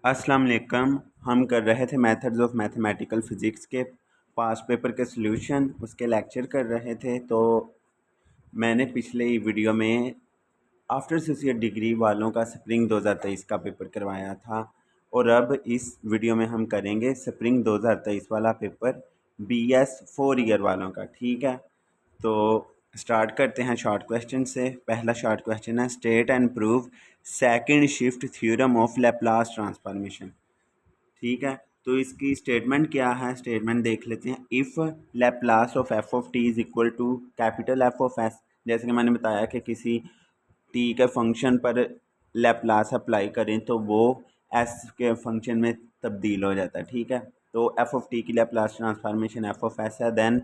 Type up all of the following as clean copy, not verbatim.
अस्सलाम वालेकुम। हम कर रहे थे मेथड्स ऑफ मैथमेटिकल फ़िज़िक्स के पास्ट पेपर के सॉल्यूशन, उसके लेक्चर कर रहे थे। तो मैंने पिछले वीडियो में आफ्टर एसोसिएट डिग्री वालों का स्प्रिंग 2023 का पेपर करवाया था और अब इस वीडियो में हम करेंगे स्प्रिंग 2023 वाला पेपर बीएस 4 ईयर वालों का। ठीक है, तो स्टार्ट करते हैं शॉर्ट क्वेश्चन से। पहला शॉर्ट क्वेश्चन है, state and prove second shift theorem of Laplace transformation. ठीक है, तो इसकी स्टेटमेंट क्या है, स्टेटमेंट देख लेते हैं। If Laplace of F of T is equal to capital F of S, जैसे कि मैंने बताया कि किसी टी के फंक्शन पर लैप्लास अप्लाई करें तो वो एस के फंक्शन में तब्दील हो जाता है। ठीक है, तो एफ ऑफ टी की Laplace transformation F of S है। देन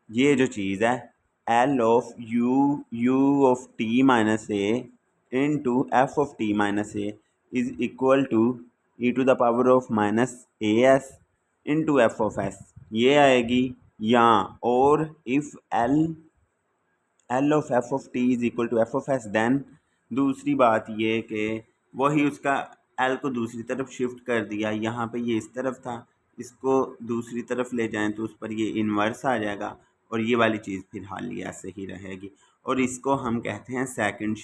ये जो चीज़ है L of U of T minus A into F of T minus A is equal to E to the power of minus A S into F of S, ये आएगी। या और if L of F of T is equal to F of S, then दूसरी बात ये कि वही उसका एल को दूसरी तरफ शिफ्ट कर दिया। यहाँ पे ये इस तरफ था, इसको दूसरी तरफ ले जाएं तो उस पर ये इन्वर्स आ जाएगा और ये वाली चीज़ फिर हाल ये ऐसे ही रहेगी। और इसको हम कहते हैं सेकंड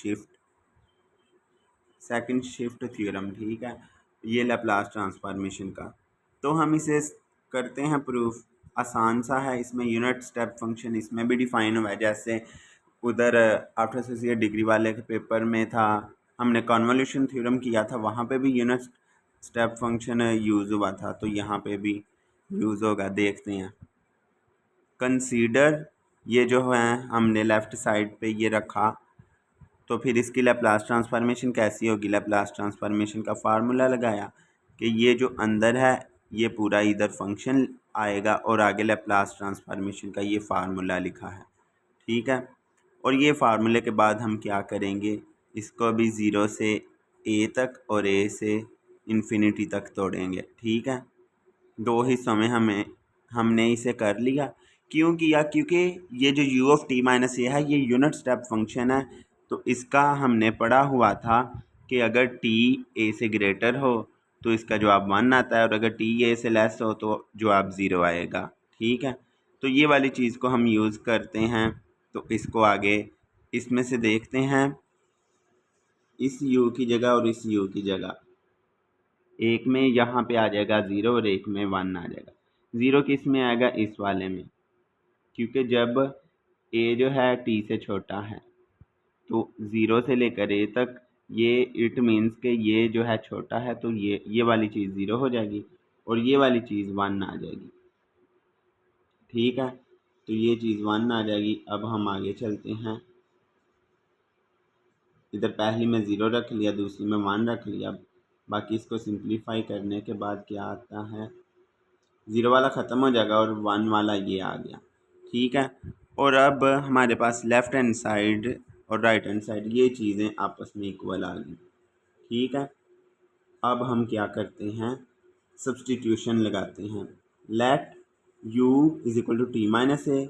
शिफ्ट थ्योरम। ठीक है, ये लैप्लास ट्रांसफॉर्मेशन का। तो हम इसे करते हैं प्रूफ। आसान सा है, इसमें यूनिट स्टेप फंक्शन इसमें भी डिफाइन हुआ है। जैसे उधर आफ्टर एसोसिएट डिग्री वाले के पेपर में था, हमने कन्वोल्यूशन थ्योरम किया था, वहाँ पे भी यूनिट स्टेप फंक्शन यूज़ हुआ था, तो यहाँ पे भी यूज़ होगा। देखते हैं। कंसीडर, ये जो है हमने लेफ़्ट साइड पे ये रखा, तो फिर इसकी लैप्लास ट्रांसफॉर्मेशन कैसी होगी। लैप्लास ट्रांसफॉर्मेशन का फार्मूला लगाया कि ये जो अंदर है ये पूरा इधर फंक्शन आएगा और आगे लैप्लास ट्रांसफॉर्मेशन का ये फार्मूला लिखा है। ठीक है, और ये फार्मूले के बाद हम क्या करेंगे, इसको भी ज़ीरो से ए तक और ए से इन्फिनिटी तक तोड़ेंगे। ठीक है, दो हिस्सों में हमने इसे कर लिया। क्यों किया, क्योंकि ये जो u ऑफ टी माइनस ए है ये यूनिट स्टेप फंक्शन है। तो इसका हमने पढ़ा हुआ था कि अगर t a से ग्रेटर हो तो इसका जवाब 1 आता है और अगर t a से लेस हो तो जवाब 0 आएगा। ठीक है, तो ये वाली चीज़ को हम यूज़ करते हैं। तो इसको आगे इसमें से देखते हैं, इस u की जगह और इस u की जगह, एक में यहाँ पे आ जाएगा 0 और एक में 1 आ जाएगा। 0 किस में आएगा, इस वाले में, क्योंकि जब a जो है t से छोटा है तो 0 से लेकर a तक, ये इट मीन्स के ये जो है छोटा है, तो ये वाली चीज़ 0 हो जाएगी और ये वाली चीज़ 1 आ जाएगी। ठीक है, तो ये चीज़ 1 आ जाएगी। अब हम आगे चलते हैं। इधर पहली में 0 रख लिया, दूसरी में 1 रख लिया। बाकी इसको सिंप्लीफाई करने के बाद क्या आता है, 0 वाला ख़त्म हो जाएगा और 1 वाला ये आ गया। ठीक है, और अब हमारे पास लेफ़्ट हैंड साइड और राइट हैंड साइड ये चीज़ें आपस में इक्वल आ गई। ठीक है, अब हम क्या करते हैं, सब्सटीट्यूशन लगाते हैं। Let u is equal to T minus A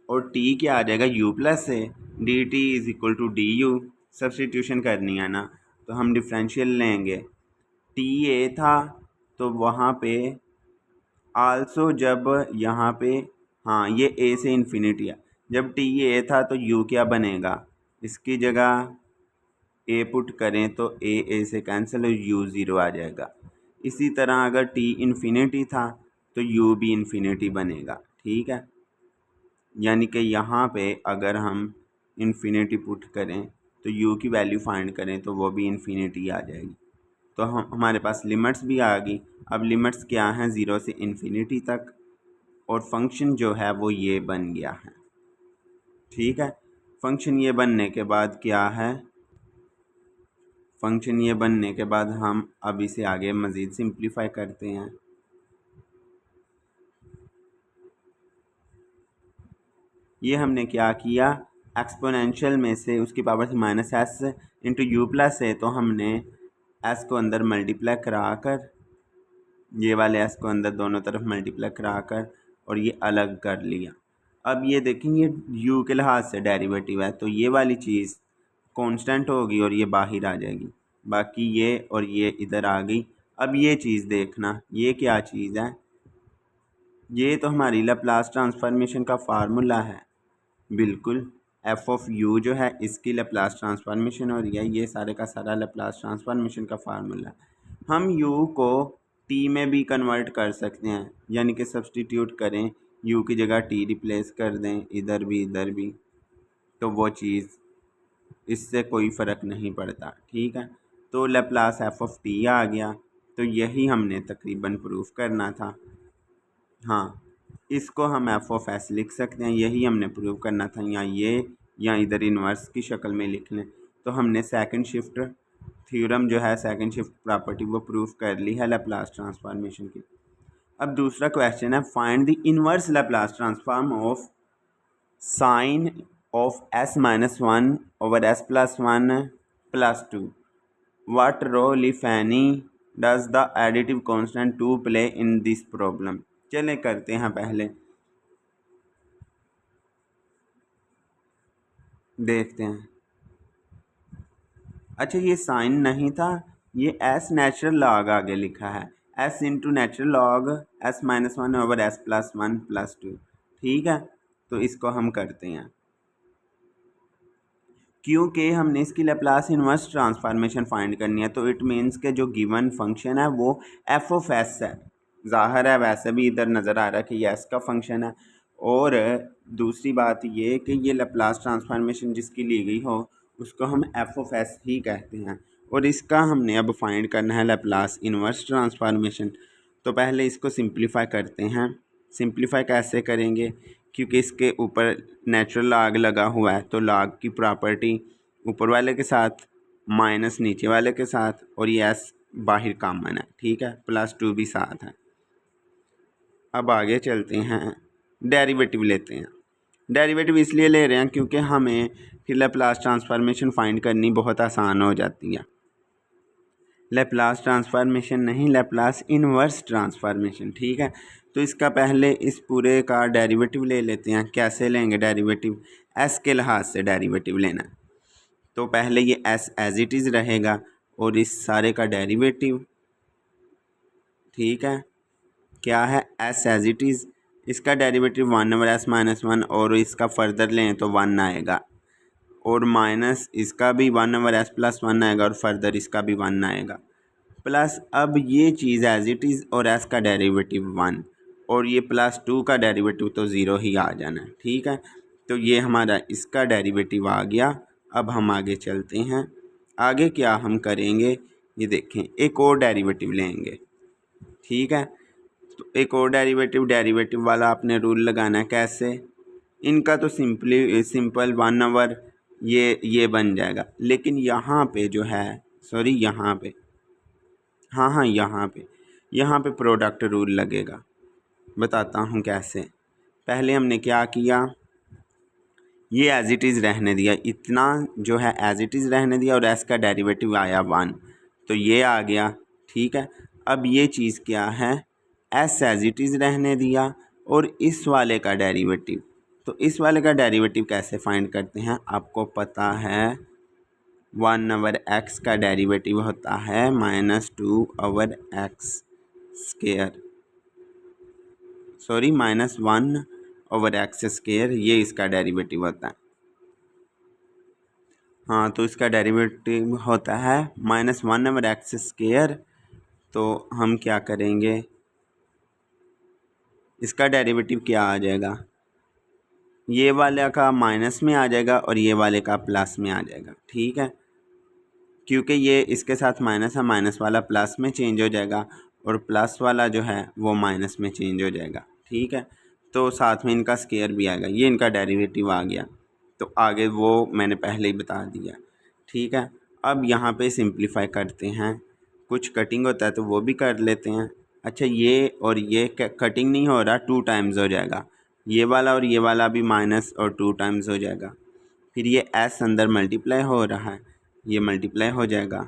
और t क्या आ जाएगा, u plus A, D T is equal to D U. Substitution करनी है ना, तो हम डिफरेंशियल लेंगे। टी ए था तो वहाँ पे आल्सो, जब यहाँ पे, हाँ ये a से इन्फिनिटी है, जब टी ए था तो u क्या बनेगा, इसकी जगह a पुट करें तो a से कैंसिल और u 0 आ जाएगा। इसी तरह अगर t इन्फिनिटी था तो u भी इन्फिनिटी बनेगा। ठीक है, यानी कि यहाँ पे अगर हम इन्फिनिटी पुट करें तो u की वैल्यू फाइंड करें तो वो भी इन्फिनिटी आ जाएगी। तो हमारे पास लिमिट्स भी आ गई। अब लिमिट्स क्या हैं, 0 से इन्फिनिटी तक, और फंक्शन जो है वो ये बन गया है। ठीक है, फंक्शन ये बनने के बाद क्या है, फंक्शन ये बनने के बाद हम अब इसे आगे मज़ीद सिंप्लीफाई करते हैं। ये हमने क्या किया, एक्सपोनेंशियल में से उसकी पावर से minus S into you plus है, तो हमने एस को अंदर मल्टीप्लाई करा कर, ये वाले एस को अंदर दोनों तरफ मल्टीप्लाई करा कर और ये अलग कर लिया। अब ये देखेंगे u के लिहाज से डेरिवेटिव है तो ये वाली चीज़ कांस्टेंट होगी और ये बाहर आ जाएगी। बाकी ये और ये इधर आ गई। अब ये चीज़ देखना, ये क्या चीज़ है, ये तो हमारी लैप्लास ट्रांसफॉर्मेशन का फार्मूला है। बिल्कुल, एफ ऑफ यू जो है इसकी लैप्लास ट्रांसफॉर्मेशन हो रही है, ये सारे का सारा लैप्लास ट्रांसफॉर्मेशन का फार्मूला। हम यू को टी में भी कन्वर्ट कर सकते हैं, यानी कि सब्सटीट्यूट करें, यू की जगह टी रिप्लेस कर दें, इधर भी, तो वो चीज़ इससे कोई फ़र्क नहीं पड़ता। ठीक है, तो लैप्लास एफ ऑफ टी आ गया। तो यही हमने तकरीबन प्रूफ करना था। हाँ, इसको हम एफ ऑफ एस लिख सकते हैं, यही हमने प्रूव करना था। या इधर इन्वर्स की शक्ल में लिख लें। तो हमने सेकंड शिफ्ट थ्योरम जो है, सेकंड शिफ्ट प्रॉपर्टी, वो प्रूफ कर ली है लैप्लास ट्रांसफॉर्मेशन की। अब दूसरा क्वेश्चन है, find the inverse Laplace transform of sine of S minus one over S plus one plus two. What role if any does the additive constant to play in this problem. चले करते हैं, पहले देखते हैं। अच्छा, ये sign नहीं था, ये एस नेचुरल लॉग आगे लिखा है, S into natural log S minus one over S plus one plus to. ठीक है, तो इसको हम करते हैं। क्योंकि हमने इसकी लैप्लास इन्वर्स ट्रांसफॉर्मेशन फाइंड करनी है, तो इट मीन्स के जो गिवन फंक्शन है वो एफ ऑफ एस है। ज़ाहिर है, वैसे भी इधर नज़र आ रहा है कि ये एस का फंक्शन है। और दूसरी बात ये कि ये लैप्लास ट्रांसफॉर्मेशन जिसकी ली गई हो उसको हम एफ ऑफ एस ही कहते हैं। और इसका हमने अब फाइंड करना है लैप्लास इन्वर्स ट्रांसफॉर्मेशन। तो पहले इसको सिंप्लीफाई करते हैं। सिंप्लीफाई कैसे करेंगे, क्योंकि इसके ऊपर नेचुरल लॉग लगा हुआ है, तो लॉग की प्रॉपर्टी ऊपर वाले के साथ माइनस नीचे वाले के साथ, और ये एस बाहर कॉमन है। ठीक है, प्लस टू भी साथ है। अब आगे चलते हैं, डेरिवेटिव लेते हैं। डेरिवेटिव इसलिए ले रहे हैं क्योंकि हमें फिर लैप्लास ट्रांसफॉर्मेशन फाइंड करनी बहुत आसान हो जाती है। लैप्लास ट्रांसफॉर्मेशन नहीं, लैप्लास इन्वर्स ट्रांसफॉर्मेशन। ठीक है, तो इसका पहले इस पूरे का डेरिवेटिव ले लेते हैं। कैसे लेंगे डेरिवेटिव, एस के लिहाज से डेरिवेटिव लेना है। तो पहले ये एस एज इट इज़ रहेगा और इस सारे का डेरिवेटिव। ठीक है, क्या है, एस एज इट इज़, इसका derivative one over S minus one, और इसका फर्दर लें तो वन आएगा, और माइनस इसका भी one over S plus one आएगा, और फर्दर इसका भी वन आएगा, प्लस अब ये चीज़ एज इट इज़ और एस का डेरिवेटिव वन, और ये प्लस टू का डेरिवेटिव तो ज़ीरो ही आ जाना है। ठीक है, तो ये हमारा इसका डेरिवेटिव आ गया। अब हम आगे चलते हैं। आगे क्या हम करेंगे, ये देखें, एक और डेरिवेटिव लेंगे। ठीक है, तो एक और डेरिवेटिव वाला आपने रूल लगाना है। कैसे, इनका तो सिंपल वन ओवर ये बन जाएगा, लेकिन यहाँ पे जो है, सॉरी यहाँ पे, हाँ यहाँ पे प्रोडक्ट रूल लगेगा। बताता हूँ कैसे। पहले हमने क्या किया, ये एज इट इज़ रहने दिया, इतना जो है एज इट इज़ रहने दिया, और एस का डेरिवेटिव आया वन, तो ये आ गया। ठीक है, अब ये चीज़ क्या है, एस एज इट इज़ रहने दिया, और इस वाले का डेरिवेटिव। तो इस वाले का डेरिवेटिव कैसे फाइंड करते हैं, आपको पता है, वन ओवर एक्स का डेरिवेटिव होता है minus two over x square, sorry minus one over x square, ये इसका डेरिवेटिव होता है। हाँ, तो इसका डेरिवेटिव होता है minus one over x square. तो हम क्या करेंगे, इसका डेरिवेटिव क्या आ जाएगा, ये वाले का माइनस में आ जाएगा और ये वाले का प्लस में आ जाएगा। ठीक है, क्योंकि ये इसके साथ माइनस है, माइनस वाला प्लस में चेंज हो जाएगा, और प्लस वाला जो है वो माइनस में चेंज हो जाएगा। ठीक है, तो साथ में इनका स्केयर भी आएगा, ये इनका डेरिवेटिव आ गया। तो आगे वो मैंने पहले ही बता दिया। ठीक है, अब यहाँ पे सिंप्लीफाई करते हैं, कुछ कटिंग होता है तो वो भी कर लेते हैं। अच्छा, ये और ये कटिंग नहीं हो रहा, टू टाइम्स हो जाएगा, ये वाला और ये वाला भी माइनस और टू टाइम्स हो जाएगा। फिर ये एस अंदर मल्टीप्लाई हो रहा है, ये मल्टीप्लाई हो जाएगा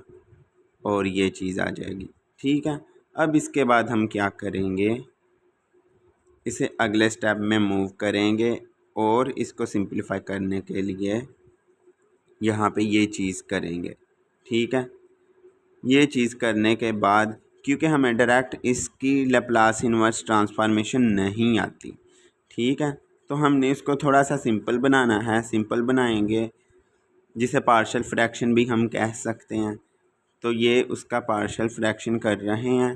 और ये चीज़ आ जाएगी। ठीक है, अब इसके बाद हम क्या करेंगे, इसे अगले स्टेप में मूव करेंगे, और इसको सिंप्लीफाई करने के लिए यहाँ पे ये चीज़ करेंगे। ठीक है, ये चीज़ करने के बाद क्योंकि हमें डायरेक्ट इसकी लैप्लास इन्वर्स ट्रांसफॉर्मेशन नहीं आती, ठीक है, तो हमने इसको थोड़ा सा सिंपल बनाना है। सिंपल बनाएंगे जिसे पार्शियल फ्रैक्शन भी हम कह सकते हैं। तो ये उसका पार्शियल फ्रैक्शन कर रहे हैं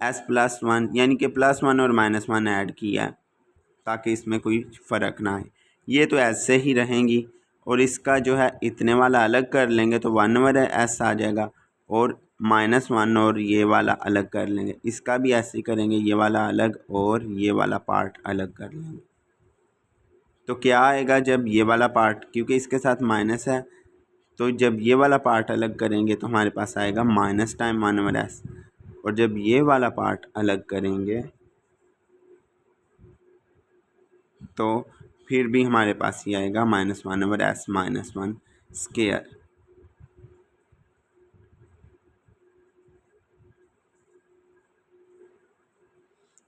s+1, यानी कि +1 और -1 ऐड किया है ताकि इसमें कोई फ़र्क ना आए। ये तो ऐसे ही रहेंगी और इसका जो है इतने वाला अलग कर लेंगे तो 1/s आ जाएगा और -1 और ये वाला अलग कर लेंगे। इसका भी ऐसे ही करेंगे, ये वाला अलग और ये वाला पार्ट अलग कर लेंगे। तो क्या आएगा जब ये वाला पार्ट, क्योंकि इसके साथ माइनस है, तो जब ये वाला पार्ट अलग करेंगे तो हमारे पास आएगा माइनस टाइम 1/s, और जब ये वाला पार्ट अलग करेंगे तो फिर भी हमारे पास ये आएगा -1/s -1 स्क्वायर।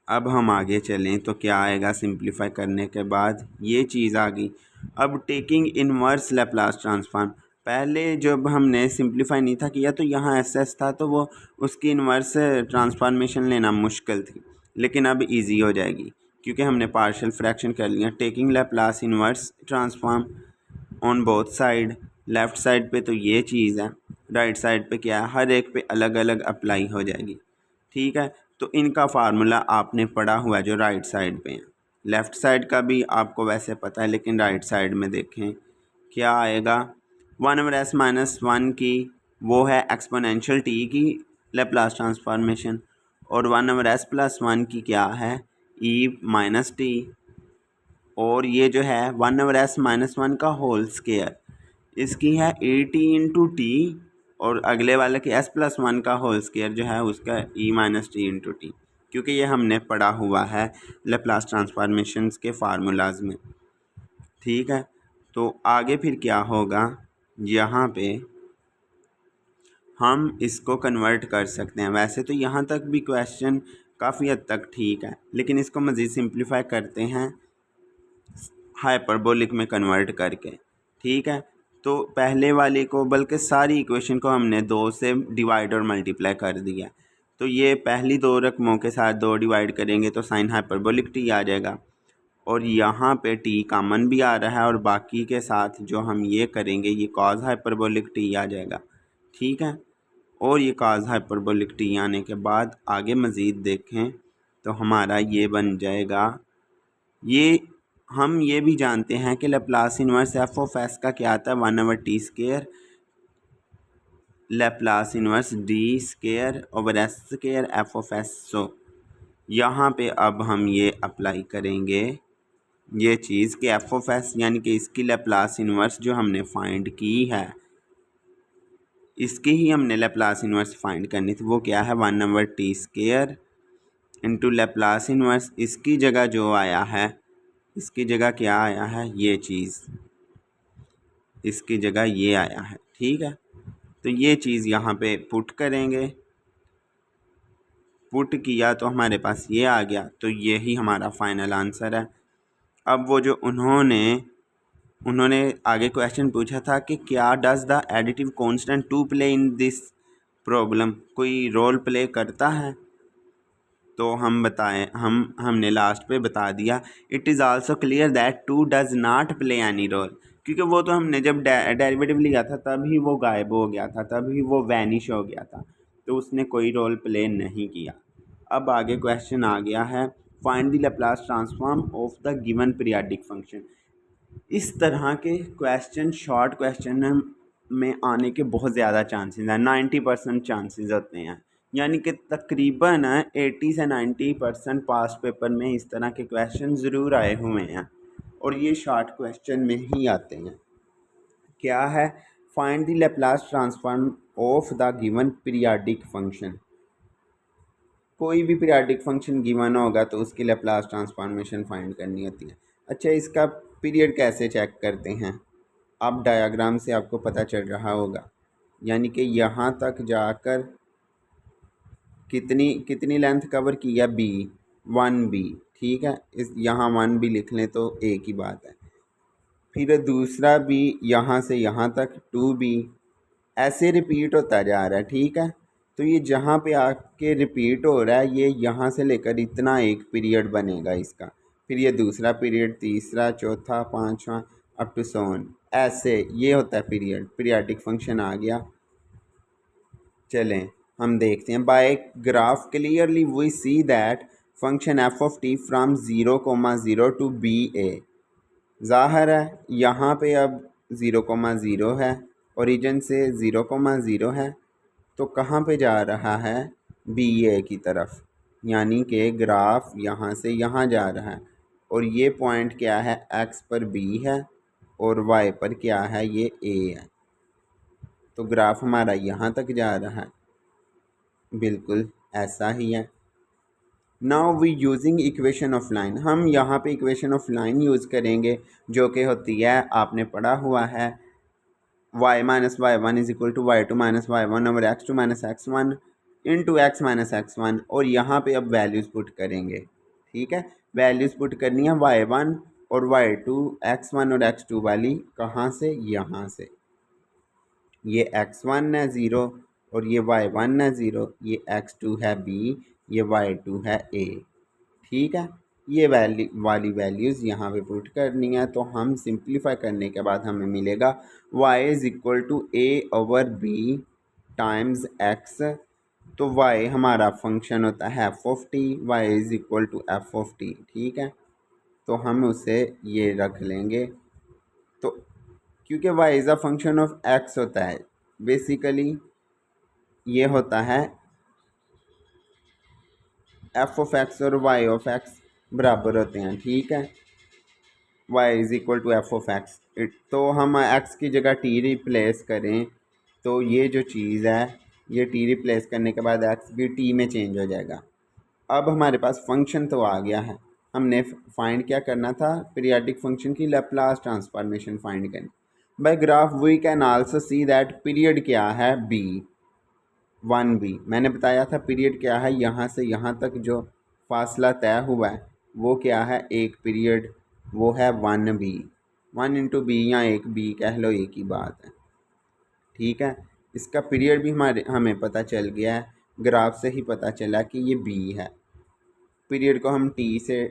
अब हम आगे चलें तो क्या आएगा, सिंप्लीफाई करने के बाद ये चीज़ आ गई। अब टेकिंग इनवर्स लैप्लास ट्रांसफॉर्म, पहले जब हमने सिंप्लीफाई नहीं था किया तो यहाँ एस था तो वो उसकी इनवर्स ट्रांसफॉर्मेशन लेना मुश्किल थी, लेकिन अब इजी हो जाएगी क्योंकि हमने पार्शियल फ्रैक्शन कर लिया। Taking Laplace inverse transform on both side, left side पे तो ये चीज़ है, राइट साइड पे क्या है, हर एक पे अलग अलग अप्लाई हो जाएगी, ठीक है। तो इनका फार्मूला आपने पढ़ा हुआ है जो राइट साइड पे है, लेफ़्ट साइड का भी आपको वैसे पता है, लेकिन राइट साइड में देखें क्या आएगा। 1/s -1 की वो है एक्सपोनेंशियल टी की लैप्लास ट्रांसफॉर्मेशन, और 1/s +1 की क्या है, e-t, और ये जो है 1/s -1 का होल स्क्वायर, इसकी है e t, और अगले वाले के s+1 का होल स्क्वायर जो है उसका e-t, क्योंकि ये हमने पढ़ा हुआ है लैप्लास ट्रांसफॉर्मेशंस के फार्मूलाज में, ठीक है। तो आगे फिर क्या होगा, यहाँ पे हम इसको कन्वर्ट कर सकते हैं। वैसे तो यहाँ तक भी क्वेश्चन काफ़ी हद तक ठीक है, लेकिन इसको मज़ीद सिंप्लीफाई करते हैं हाइपरबोलिक में कन्वर्ट करके, ठीक है। तो पहले वाले को, बल्कि सारी इक्वेशन को हमने 2 से डिवाइड और मल्टीप्लाई कर दिया। तो ये पहली 2 रकमों के साथ 2 डिवाइड करेंगे तो साइन हाइपरबोलिक टी आ जाएगा, और यहाँ पे टी कॉमन भी आ रहा है, और बाकी के साथ जो हम ये करेंगे ये कॉज हाइपरबोलिक टी आ जाएगा, ठीक है। और ये कॉज हाइपरबोलिक टी आने के बाद आगे मज़ीद देखें तो हमारा ये बन जाएगा, ये हम ये भी जानते हैं कि लैप्लास इन्वर्स f(s) का क्या आता है, 1/t² Laplace inverse d² f(s). सो यहाँ पे अब हम ये अप्लाई करेंगे ये चीज़ कि f(s) यानी कि इसकी लैप्लास इन्वर्स जो हमने फाइंड की है, इसकी ही हमने लैप्लास इन्वर्स फाइंड करनी थी, वो क्या है 1/t² इंटू लैप्लास इन्वर्स, इसकी जगह जो आया है, इसकी जगह क्या आया है, ये चीज़ इसकी जगह ये आया है, ठीक है। तो ये चीज़ यहाँ पे पुट करेंगे, पुट किया तो हमारे पास ये आ गया, तो यही हमारा फाइनल आंसर है। अब वो जो उन्होंने आगे क्वेश्चन पूछा था कि क्या does the additive constant 2 play in this problem, कोई रोल प्ले करता है, तो हम बताएं, हमने लास्ट पे बता दिया it is also clear that 2 does not play any role, क्योंकि वो तो हमने जब डेरिवेटिव लिया था तभी वो गायब हो गया था, तभी वो वैनिश हो गया था, तो उसने कोई रोल प्ले नहीं किया। अब आगे क्वेश्चन आ गया है find the Laplace transform of the given periodic function. इस तरह के क्वेश्चन शॉर्ट क्वेश्चन में आने के बहुत ज़्यादा चांसेस हैं, 90% चांसेस होते हैं, यानी कि तकरीबन 80 से 90% पास्ट पेपर में इस तरह के क्वेश्चन ज़रूर आए हुए हैं, और ये शॉर्ट क्वेश्चन में ही आते हैं। क्या है, find the Laplace transform of the given periodic function. कोई भी पीरियाडिक फंक्शन गिवन होगा तो उसकी लैप्लास ट्रांसफॉर्मेशन फाइंड करनी होती है। अच्छा, इसका पीरियड कैसे चेक करते हैं, अब डायग्राम से आपको पता चल रहा होगा, यानी कि यहाँ तक जाकर कितनी कितनी लेंथ कवर किया, वन बी, ठीक है, इस यहाँ 1b लिख लें तो एक ही बात है। फिर दूसरा भी यहाँ से यहाँ तक 2b, ऐसे रिपीट होता जा रहा है, ठीक है। तो ये जहाँ पे आके रिपीट हो रहा है, ये यहाँ से लेकर इतना एक पीरियड बनेगा इसका, फिर ये दूसरा पीरियड, तीसरा, चौथा, पांचवा, अप टू सोन, ऐसे ये होता है पीरियड। पीरियाडिक फंक्शन आ गया। चलें हम देखते हैं। By graph clearly we see that function F of T from 0,0 to B A. ज़ाहिर है यहाँ पे अब 0,0 है, ओरिजिन से 0,0 है, तो कहाँ पे जा रहा है, बी ए की तरफ, यानी कि ग्राफ यहाँ से यहाँ जा रहा है। और ये पॉइंट क्या है, एक्स पर बी है और वाई पर क्या है, ये ए है। तो ग्राफ हमारा यहाँ तक जा रहा है, बिल्कुल ऐसा ही है। Now we using equation of line, हम यहाँ पे इक्वेशन ऑफ लाइन यूज़ करेंगे, जो कि होती है, आपने पढ़ा हुआ है, y minus Y one is equal to Y two minus Y one over X two minus X one into X minus X one. और यहाँ पे अब वैल्यूज़ पुट करेंगे, ठीक है। वैल्यूज़ पुट करनी है वाई वन और वाई टू, एक्स वन और एक्स टू वाली, कहाँ से, यहाँ से। ये एक्स वन है 0 और ये वाई वन है 0, ये एक्स टू है बी, ये वाई टू है ए, ठीक है। ये वाली वैल्यूज़ यहाँ पे पुट करनी है। तो हम सिंप्लीफाई करने के बाद हमें मिलेगा y is equal to A over B times X. तो y हमारा फंक्शन होता है F of T, Y is equal to F of T, ठीक है। तो हम उसे ये रख लेंगे। तो क्योंकि y is a function of x होता है, बेसिकली ये होता है एफ ऑफ एक्स और वाई ऑफ एक्स बराबर होते हैं, ठीक है। y is equal to F of X, तो हम x की जगह t रिप्लेस करें, तो ये जो चीज़ है, ये t रिप्लेस करने के बाद x भी t में चेंज हो जाएगा। अब हमारे पास फंक्शन तो आ गया है, हमने फाइंड क्या करना था, पीरियाडिक फंक्शन की लैप्लास ट्रांसफॉर्मेशन फाइंड करनी। By graph we can also see that period क्या है, b 1b। मैंने बताया था पीरियड क्या है, यहाँ से यहाँ तक जो फासला तय हुआ है वो क्या है, एक पीरियड, वो है 1b। 1 इंटू बी या एक बी कह लो, एक ही बात है, ठीक है। इसका पीरियड भी हमें पता चल गया है, ग्राफ से ही पता चला कि ये b है। पीरियड को हम टी से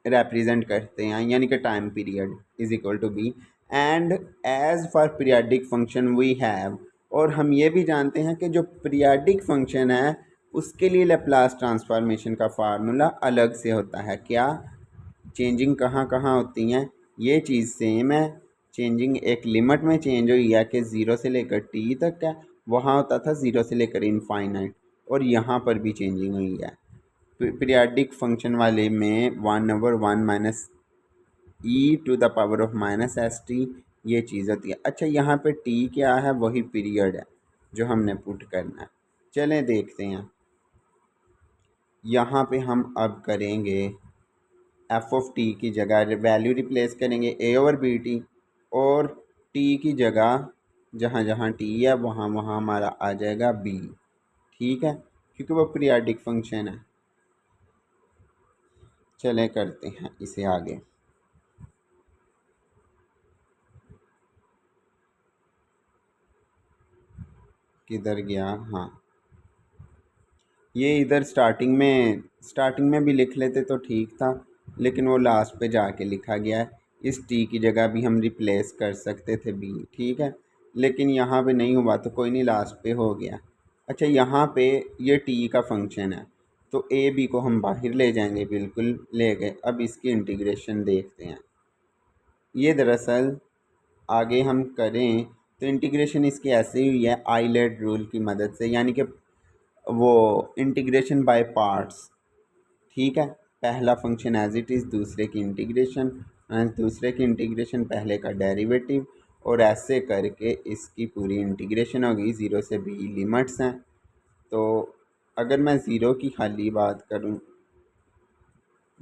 रिप्रेजेंट करते हैं, यानी कि time period is equal to B. And as for periodic function we have, और हम ये भी जानते हैं कि जो पीरियाडिक फंक्शन है उसके लिए लैप्लास ट्रांसफॉर्मेशन का फार्मूला अलग से होता है। क्या चेंजिंग कहाँ कहाँ होती हैं, ये चीज़ सेम है। चेंजिंग एक लिमिट में चेंज हुई है कि 0 से लेकर टी तक है, वहाँ होता था 0 से लेकर इनफाइनाइट, और यहाँ पर भी चेंजिंग हुई है। पीरियाडिक फंक्शन वाले में 1/1 minus E to the power of minus S T, ये चीज़ होती है। अच्छा, यहाँ पे टी क्या है, वही पीरियड है जो हमने पुट करना है। चलें देखते हैं। यहाँ पे हम अब करेंगे एफ ऑफ टी की जगह वैल्यू रिप्लेस करेंगे ए ओवर बी टी, और टी की जगह जहाँ जहाँ टी है वहाँ वहाँ हमारा आ जाएगा बी, ठीक है, क्योंकि वो पीरियाडिक फंक्शन है। चलें करते हैं इसे आगे। किधर गया, हाँ, ये इधर स्टार्टिंग में भी लिख लेते तो ठीक था, लेकिन वो लास्ट पे जाके लिखा गया है। इस टी की जगह भी हम रिप्लेस कर सकते थे बी, ठीक है, लेकिन यहाँ पे नहीं हुआ तो कोई नहीं, लास्ट पे हो गया। अच्छा, यहाँ पे ये टी का फंक्शन है, तो ए बी को हम बाहर ले जाएंगे, बिल्कुल ले गए। अब इसकी इंटीग्रेशन देखते हैं। ये दरअसल आगे हम करें तो इंटीग्रेशन इसकी ऐसे हुई है आइलेट रूल की मदद से, यानी कि वो इंटीग्रेशन बाय पार्ट्स, ठीक है। पहला फंक्शन एज इट इज़, दूसरे की इंटीग्रेशन, दूसरे की इंटीग्रेशन, पहले का डेरिवेटिव, और ऐसे करके इसकी पूरी इंटीग्रेशन होगी। 0 से b लिमिट्स हैं, तो अगर मैं 0 की खाली बात करूं,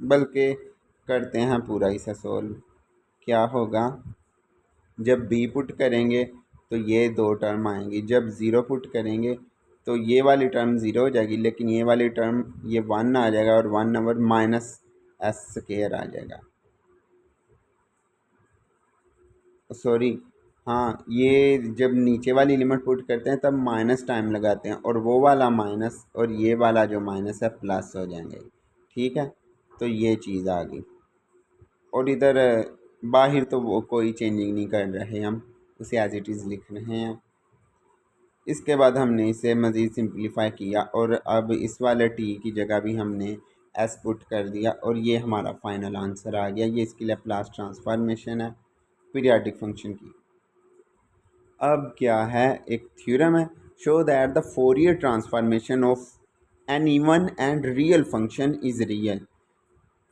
बल्कि करते हैं पूरा इसे सोल्व। क्या होगा, जब b पुट करेंगे तो ये दो टर्म आएंगी, जब 0 पुट करेंगे तो ये वाली टर्म 0 हो जाएगी, लेकिन ये वाली टर्म, ये 1 आ जाएगा, और 1 ओवर माइनस s स्क्वायर आ जाएगा, सॉरी हाँ, ये जब नीचे वाली लिमिट पुट करते हैं तब माइनस टाइम लगाते हैं और वो वाला माइनस और ये वाला जो माइनस है प्लस हो जाएंगे। ठीक है, तो ये चीज़ आ गई। और इधर बाहर तो वो कोई चेंजिंग नहीं कर रहे हम, उसे एज इट इज़ लिख रहे हैं। इसके बाद हमने इसे मज़ीद सिंप्लीफाई किया और अब इस वाले टी की जगह भी हमने एस पुट कर दिया और ये हमारा फाइनल आंसर आ गया। ये इसके लैप्लास ट्रांसफॉर्मेशन है पीरियाडिक फंक्शन की। अब क्या है, एक थ्योरम है, show that the Fourier transformation of an even and real function is real.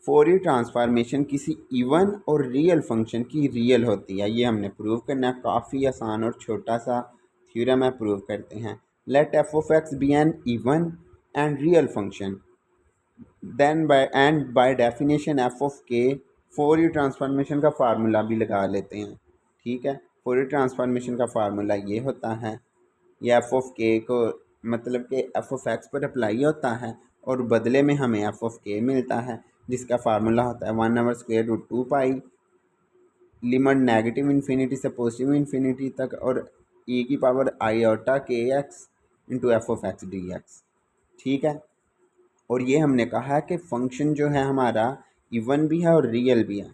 Fourier transformation किसी इवन और रियल फंक्शन की रियल होती है, ये हमने प्रूव करना है। काफ़ी आसान और छोटा सा थ्योरम है, प्रूव करते हैं। Let F of X be an even and real function then by definition F of K. Fourier transformation का फार्मूला भी लगा लेते हैं। ठीक है, फोरियर ट्रांसफॉर्मेशन का फार्मूला ये होता है, ये एफ ऑफ के को मतलब कि एफ ऑफ एक्स पर अप्लाई होता है और बदले में हमें एफ ऑफ के मिलता है, जिसका फार्मूला होता है 1/√2 पाई लिमिट नेगेटिव इन्फिनिटी से पॉजिटिव इन्फिनिटी तक और e की पावर आईओटा के x into F of X D x. ठीक है, और ये हमने कहा है कि फंक्शन जो है हमारा इवन भी है और रियल भी है।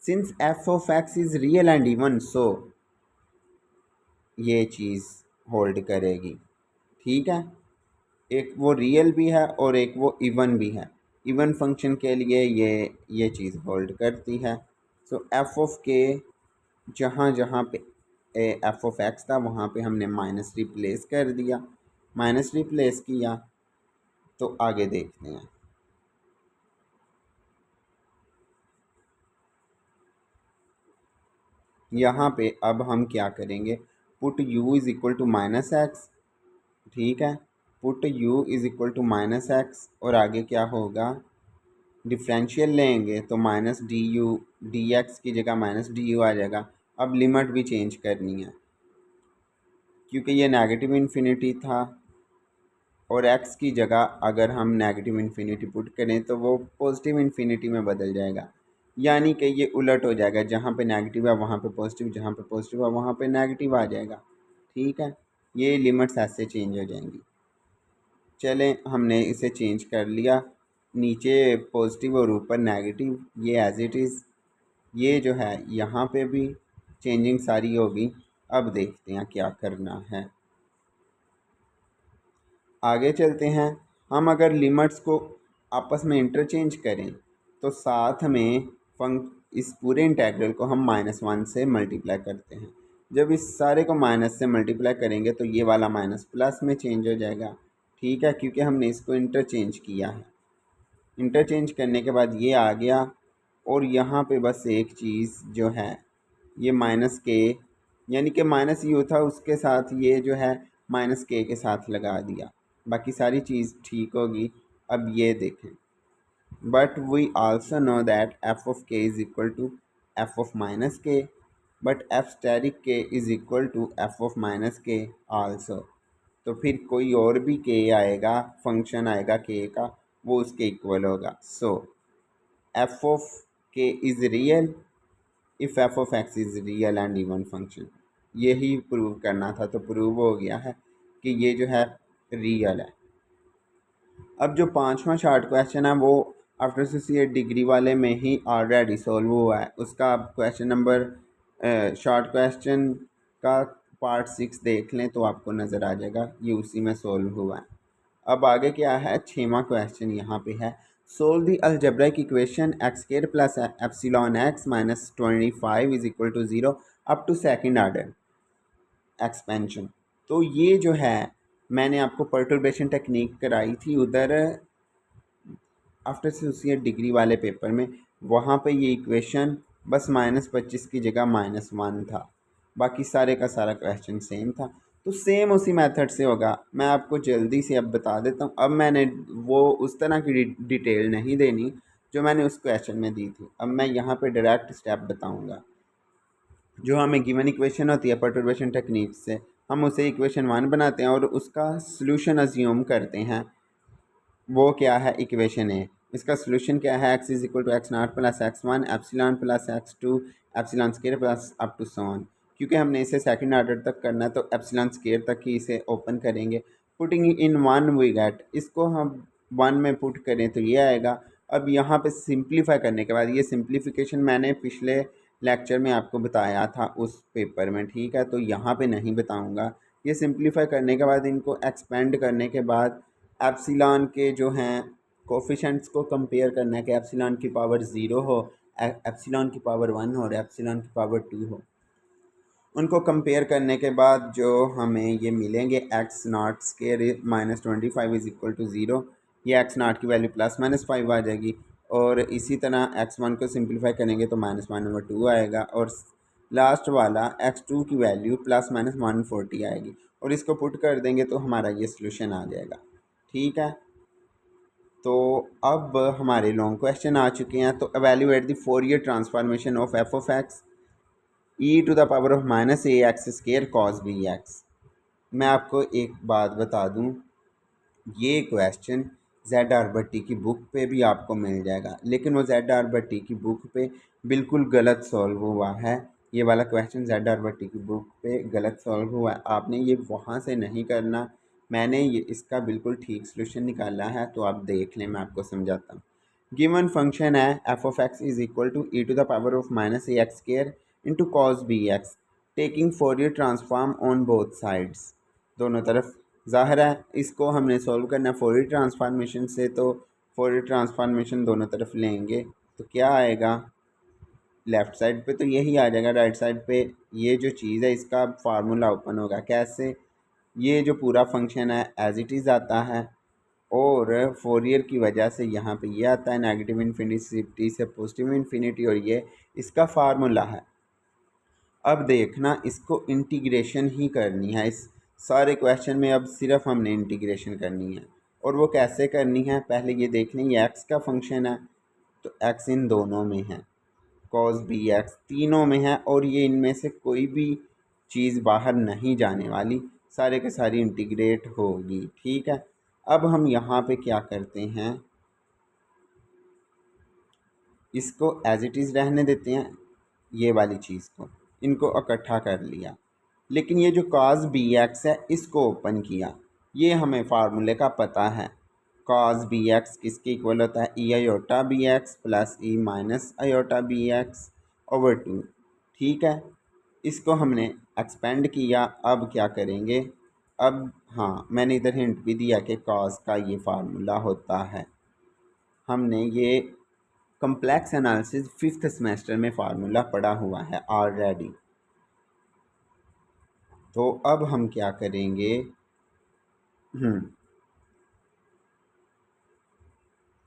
Since F of x is real and even, so ये चीज़ होल्ड करेगी। ठीक है, एक वो रियल भी है और एक वो इवन भी है। इवन फंक्शन के लिए ये चीज़ होल्ड करती है। सो एफ ऑफ के जहाँ जहाँ पे एफ ऑफ एक्स था वहाँ पे हमने माइनस रिप्लेस कर दिया। माइनस रिप्लेस किया तो आगे देखते हैं। यहाँ पे अब हम क्या करेंगे, put u is equal to minus X. ठीक है, put u is equal to minus X और आगे क्या होगा, डिफरेंशियल लेंगे तो minus D U D X की जगह माइनस डी यू आ जाएगा। अब लिमिट भी चेंज करनी है क्योंकि ये नेगेटिव इन्फिनिटी था और x की जगह अगर हम नेगेटिव इन्फिनिटी पुट करें तो वो पॉजिटिव इन्फिनिटी में बदल जाएगा, यानी कि ये उलट हो जाएगा। जहाँ पे नेगेटिव है वहाँ पे पॉजिटिव, जहाँ पे पॉजिटिव है वहाँ पे नेगेटिव आ जाएगा। ठीक है, ये लिमिट्स ऐसे चेंज हो जाएंगी। चलें, हमने इसे चेंज कर लिया, नीचे पॉजिटिव और ऊपर नेगेटिव, ये एज इट इज़। ये जो है यहाँ पे भी चेंजिंग सारी होगी। अब देखते हैं क्या करना है, आगे चलते हैं। हम अगर लिमिट्स को आपस में इंटरचेंज करें तो साथ में इस पूरे इंटेग्रल को हम -1 से मल्टीप्लाई करते हैं। जब इस सारे को माइनस से मल्टीप्लाई करेंगे तो ये वाला माइनस प्लस में चेंज हो जाएगा। ठीक है, क्योंकि हमने इसको इंटरचेंज किया है। इंटरचेंज करने के बाद ये आ गया और यहाँ पे बस एक चीज़ जो है, ये माइनस के यानी कि माइनस यू था उसके साथ ये जो है माइनस के साथ लगा दिया, बाकी सारी चीज़ ठीक होगी। अब ये देखें, but we also know that F of K is equal to F of minus K, but F static K is equal to F of minus K also. तो फिर कोई और भी के आएगा, फंक्शन आएगा के का, वो उसके इक्वल होगा। सो F of K is real if F of x is real and even function. यही प्रूव करना था, तो प्रूव हो गया है कि ये जो है रियल है। अब जो पांचवा शॉर्ट क्वेश्चन है वो आफ्टर एसोसिएट डिग्री वाले में ही ऑलरेडी सॉल्व हुआ है। उसका आप क्वेश्चन नंबर शॉर्ट क्वेश्चन का पार्ट 6 देख लें तो आपको नज़र आ जाएगा, ये उसी में सॉल्व हुआ है। अब आगे क्या है, छठवां क्वेश्चन यहाँ पे है, solve the algebraic equation X square plus epsilon X minus 25 is equal to 0 up to second order expansion. तो ये जो है मैंने आपको परटर्बेशन टेक्निक कराई थी उधर आफ्टर एसोसिएट डिग्री वाले पेपर में, वहाँ पे ये इक्वेशन बस -25 की जगह -1 था, बाकी सारे का सारा क्वेश्चन सेम था। तो सेम उसी मेथड से होगा। मैं आपको जल्दी से अब बता देता हूँ। अब मैंने वो उस तरह की डिटेल नहीं देनी जो मैंने उस क्वेश्चन में दी थी। अब मैं यहाँ पे डायरेक्ट स्टेप बताऊँगा। जो हमें गिवन इक्वेशन होती है परटर्बेशन टेक्निक से, हम उसे इक्वेशन 1 बनाते हैं और उसका सॉल्यूशन अज्यूम करते हैं। वो क्या है, इक्वेशन है। इसका सॉल्यूशन क्या है, x is equal to x0 plus x1 epsilon plus x2 epsilon square plus up to so on. क्योंकि हमने इसे सेकंड ऑर्डर तक करना है तो एप्सिलॉन स्क्वायर तक ही इसे ओपन करेंगे। Putting in one we get, इसको हम वन में पुट करें तो ये आएगा। अब यहाँ पे सिंप्लीफाई करने के बाद, ये सिंप्लीफिकेशन मैंने पिछले लेक्चर में आपको बताया था उस पेपर में, ठीक है, तो यहाँ पे नहीं बताऊँगा। ये सिंप्लीफाई करने के बाद, इनको एक्सपेंड करने के बाद एप्सिलॉन के जो हैं कोफिशेंट्स को कंपेयर करना है कि एप्सिलॉन की पावर 0 हो, एप्सिलॉन की पावर 1 हो और एप्सिलॉन की पावर 2 हो। उनको कंपेयर करने के बाद जो हमें ये मिलेंगे X naught square -25 is equal to 0, ये एक्स नॉट की वैल्यू +-5 आ जाएगी। और इसी तरह x1 को सिंप्लीफाई करेंगे तो -1/2 आएगा और लास्ट वाला x2 की वैल्यू +-140 आएगी और इसको पुट कर देंगे तो हमारा ये सोल्यूशन आ जाएगा, ठीक है। तो अब हमारे लॉन्ग क्वेश्चन आ चुके हैं। तो evaluate the Fourier transformation of F of x e⁻−ax² cos bx। मैं आपको एक बात बता दूं, ये क्वेश्चन जेड आर भट्टी की बुक पे भी आपको मिल जाएगा, लेकिन वो जेड आर भट्टी की बुक पे बिल्कुल गलत सॉल्व हुआ है। ये वाला क्वेश्चन जेड आर भट्टी की बुक पे गलत सॉल्व हुआ है, आपने ये वहाँ से नहीं करना। मैंने ये इसका बिल्कुल ठीक सोल्यूशन निकाला है, तो आप देख लें, मैं आपको समझाता हूँ। गिवन फंक्शन है F of X is equal to e⁻−ax² into cos B X, taking Fourier transform on both sides, दोनों तरफ। ज़ाहिर है इसको हमने सॉल्व करना है फोरियर ट्रांसफॉर्मेशन से, तो फोरियर ट्रांसफॉर्मेशन दोनों तरफ लेंगे तो क्या आएगा, लेफ़्ट साइड पे तो यही आ जाएगा, राइट साइड पे ये जो चीज़ है इसका फार्मूला ओपन होगा। कैसे, ये जो पूरा फंक्शन है एज इट इज़ आता है और फोरियर की वजह से यहाँ पे ये आता है नेगेटिव इन्फिनिटी से पॉजिटिव इन्फिनिटी, और ये इसका फार्मूला है। अब देखना, इसको इंटीग्रेशन ही करनी है, इस सारे क्वेश्चन में अब सिर्फ हमने इंटीग्रेशन करनी है। और वो कैसे करनी है पहले ये देख लें। ये एक्स का फंक्शन है तो एक्स इन दोनों में है, कॉस बी एक्स तीनों में है, और ये इनमें से कोई भी चीज़ बाहर नहीं जाने वाली, सारे के सारी इंटीग्रेट होगी, ठीक है। अब हम यहाँ पे क्या करते हैं, इसको एज इट इज़ रहने देते हैं, ये वाली चीज़ को, इनको इकट्ठा कर लिया। लेकिन ये जो cos bx है इसको ओपन किया, ये हमें फार्मूले का पता है। cos bx किसके इक्वल होता है, e iota bx plus e minus iota bx over 2, ठीक है। इसको हमने एक्सपेंड किया। अब क्या करेंगे, अब हाँ, मैंने इधर हिंट भी दिया कि cos का ये फार्मूला होता है। हमने ये कम्प्लेक्स एनालिसिस 5th सेमेस्टर में फार्मूला पढ़ा हुआ है ऑलरेडी। तो अब हम क्या करेंगे,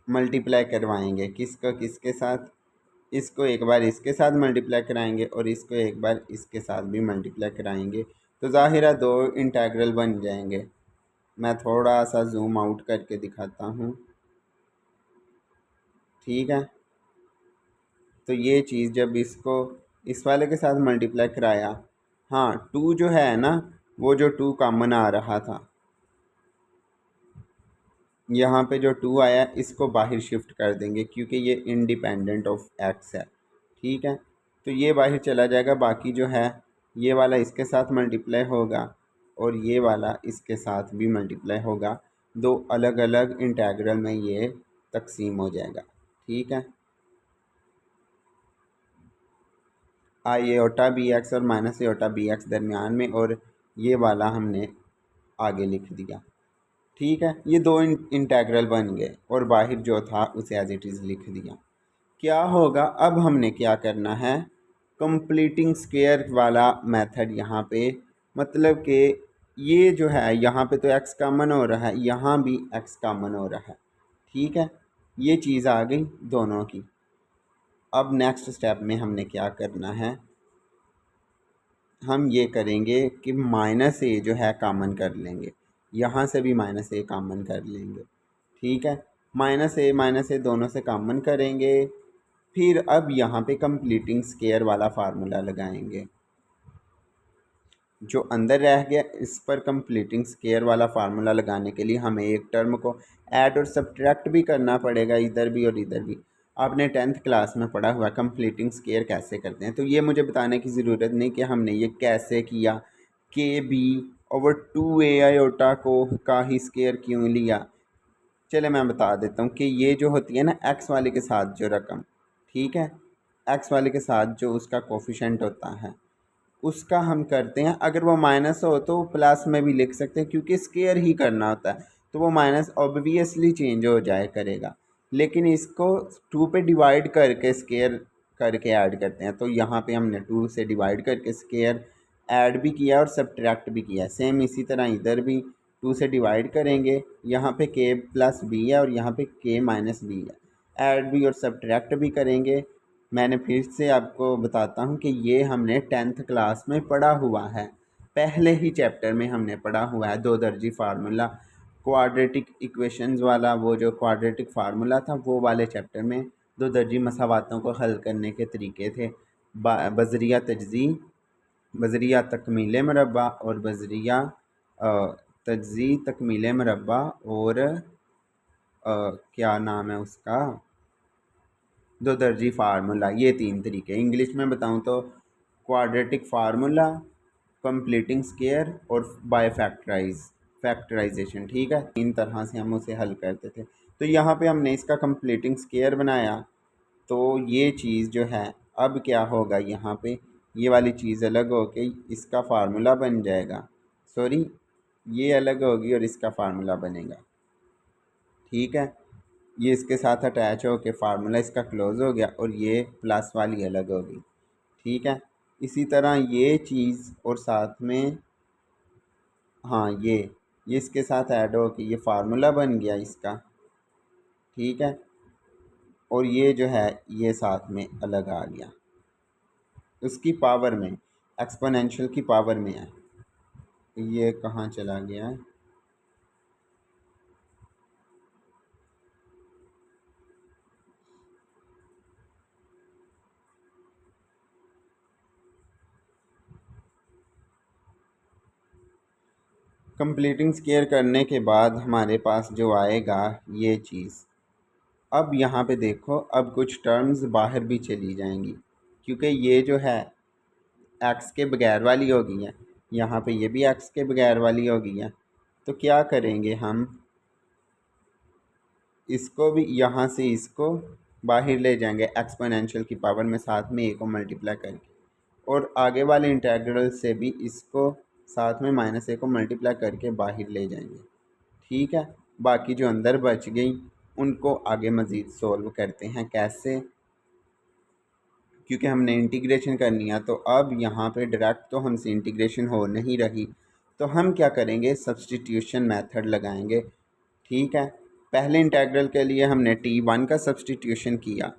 मल्टीप्लाई करवाएंगे, किसको किसके साथ, इसको एक बार इसके साथ मल्टीप्लाई कराएंगे और इसको एक बार इसके साथ भी मल्टीप्लाई कराएंगे, तो ज़ाहिरा दो इंटेग्रल बन जाएंगे। मैं थोड़ा सा जूम आउट करके दिखाता हूँ, ठीक है। तो ये चीज़ जब इसको इस वाले के साथ मल्टीप्लाई कराया, हाँ 2 जो है ना, वो जो 2 कॉमन आ रहा था, यहाँ पे जो 2 आया इसको बाहर शिफ्ट कर देंगे क्योंकि ये इंडिपेंडेंट ऑफ एक्स है, ठीक है। तो ये बाहर चला जाएगा, बाकी जो है ये वाला इसके साथ मल्टीप्लाई होगा और ये वाला इसके साथ भी मल्टीप्लाई होगा, दो अलग अलग इंटेग्रल में ये तकसीम हो जाएगा, ठीक है। आई एटा बी एक्स और माइनस एटा बी एक्स दरमियान में, और ये वाला हमने आगे लिख दिया, ठीक है। ये दो इंटेग्रल बन गए और बाहर जो था उसे एज इट इज़ लिख दिया। क्या होगा, अब हमने क्या करना है, कंप्लीटिंग स्क्वायर वाला मेथड यहाँ पे, मतलब कि ये जो है यहाँ पे तो एक्स कॉमन हो रहा है, यहाँ भी एक्स कॉमन हो रहा है, ठीक है। ये चीज़ आ गई दोनों की। अब नेक्स्ट स्टेप में हमने क्या करना है, हम ये करेंगे कि माइनस ए जो है कॉमन कर लेंगे, यहाँ से भी माइनस ए कॉमन कर लेंगे, ठीक है। माइनस ए दोनों से कॉमन करेंगे, फिर अब यहाँ पे कंप्लीटिंग स्क्वायर वाला फार्मूला लगाएंगे, जो अंदर रह गया इस पर कंप्लीटिंग स्क्वायर वाला फार्मूला लगाने के लिए हमें एक टर्म को ऐड और सब्ट्रैक्ट भी करना पड़ेगा, इधर भी और इधर भी। आपने 10th क्लास में पढ़ा हुआ कंप्लीटिंग स्केयर कैसे करते हैं, तो ये मुझे बताने की ज़रूरत नहीं कि हमने ये कैसे किया, के बी ओवर 2a आयोटा को का ही स्केयर क्यों लिया। चले मैं बता देता हूँ कि ये जो होती है ना एक्स वाले के साथ जो रकम, ठीक है, एक्स वाले के साथ जो उसका कोफिशेंट होता है उसका हम करते हैं, अगर वो माइनस हो तो प्लस में भी लिख सकते हैं क्योंकि स्केयर ही करना होता है, तो वो माइनस ऑब्वियसली चेंज हो जाए करेगा। लेकिन इसको 2 पे डिवाइड करके स्केयर करके ऐड करते हैं, तो यहाँ पे हमने 2 से डिवाइड करके स्केयर ऐड भी किया और सब्ट्रैक्ट भी किया। सेम इसी तरह इधर भी 2 से डिवाइड करेंगे, यहाँ पे के प्लस बी है और यहाँ पे के माइनस बी है, ऐड भी और सब्ट्रैक्ट भी करेंगे। मैंने फिर से आपको बताता हूँ कि ये हमने 10th क्लास में पढ़ा हुआ है, पहले ही चैप्टर में हमने पढ़ा हुआ है, दो दर्जी फार्मूला क्वाड्रेटिक इक्वेशंस वाला, वो जो क्वाड्रेटिक फार्मूला था वो वाले चैप्टर में दो दर्जी मसावातों को हल करने के तरीके थे, बजरिया तजज़ी, बजरिया तकमील मरबा और बजरिया तजज़ी तकमील मरबा और क्या नाम है उसका, दो दर्जी फार्मूला। ये 3 तरीके इंग्लिश में बताऊं तो क्वाड्रेटिक फार्मूला, कंप्लीटिंग स्केयर और बाय फैक्टराइजेशन, ठीक है, 3 तरह से हम उसे हल करते थे। तो यहाँ पे हमने इसका कंप्लीटिंग स्केयर बनाया, तो ये चीज़ जो है अब क्या होगा, यहाँ पे ये वाली चीज़ अलग होके इसका फार्मूला बन जाएगा, सॉरी ये अलग होगी और इसका फार्मूला बनेगा, ठीक है, ये इसके साथ अटैच हो के फार्मूला इसका क्लोज हो गया और ये प्लस वाली अलग हो गई, ठीक है। इसी तरह ये चीज़ और साथ में हाँ ये इसके साथ ऐड हो के ये फार्मूला बन गया इसका, ठीक है, और ये जो है ये साथ में अलग आ गया, उसकी पावर में एक्सपोनेंशियल की पावर में है। ये कहाँ चला गया है, कंप्लीटिंग स्केयर करने के बाद हमारे पास जो आएगा ये चीज़, अब यहाँ पे देखो अब कुछ टर्म्स बाहर भी चली जाएंगी क्योंकि ये जो है एक्स के बगैर वाली हो गई है, यहाँ पे ये भी एक्स के बगैर वाली हो गई है। तो क्या करेंगे हम, इसको भी यहाँ से इसको बाहर ले जाएंगे एक्सपोनेंशियल की पावर में, साथ में ए को मल्टीप्लाई करके, और आगे वाले इंटेग्रल से भी इसको साथ में माइनस ए को मल्टीप्लाई करके बाहर ले जाएंगे, ठीक है। बाकी जो अंदर बच गई उनको आगे मज़ीद सोल्व करते हैं, कैसे, क्योंकि हमने इंटीग्रेशन करनी है, तो अब यहाँ पे डायरेक्ट तो हमसे इंटीग्रेशन हो नहीं रही, तो हम क्या करेंगे, सब्सटीट्यूशन मेथड लगाएंगे, ठीक है। पहले इंटेग्रल के लिए हमने t1 का सब्सटीट्यूशन किया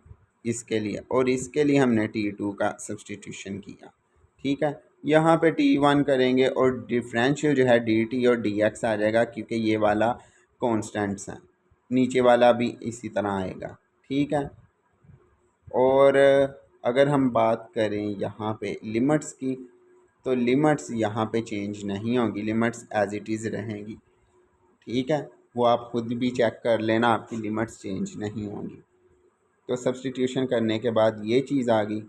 इसके लिए, और इसके लिए हमने t2 का सब्सटीट्यूशन किया, ठीक है। यहाँ पे t1 करेंगे और डिफरेंशियल जो है dt और dx आ जाएगा क्योंकि ये वाला कॉन्स्टेंट्स हैं, नीचे वाला भी इसी तरह आएगा, ठीक है। और अगर हम बात करें यहाँ पे लिमिट्स की, तो लिमिट्स यहाँ पे चेंज नहीं होगी, लिमिट्स एज इट इज़ रहेंगी, ठीक है, वो आप खुद भी चेक कर लेना, आपकी लिमिट्स चेंज नहीं होंगी। तो सब्सटीट्यूशन करने के बाद ये चीज़ आ गई,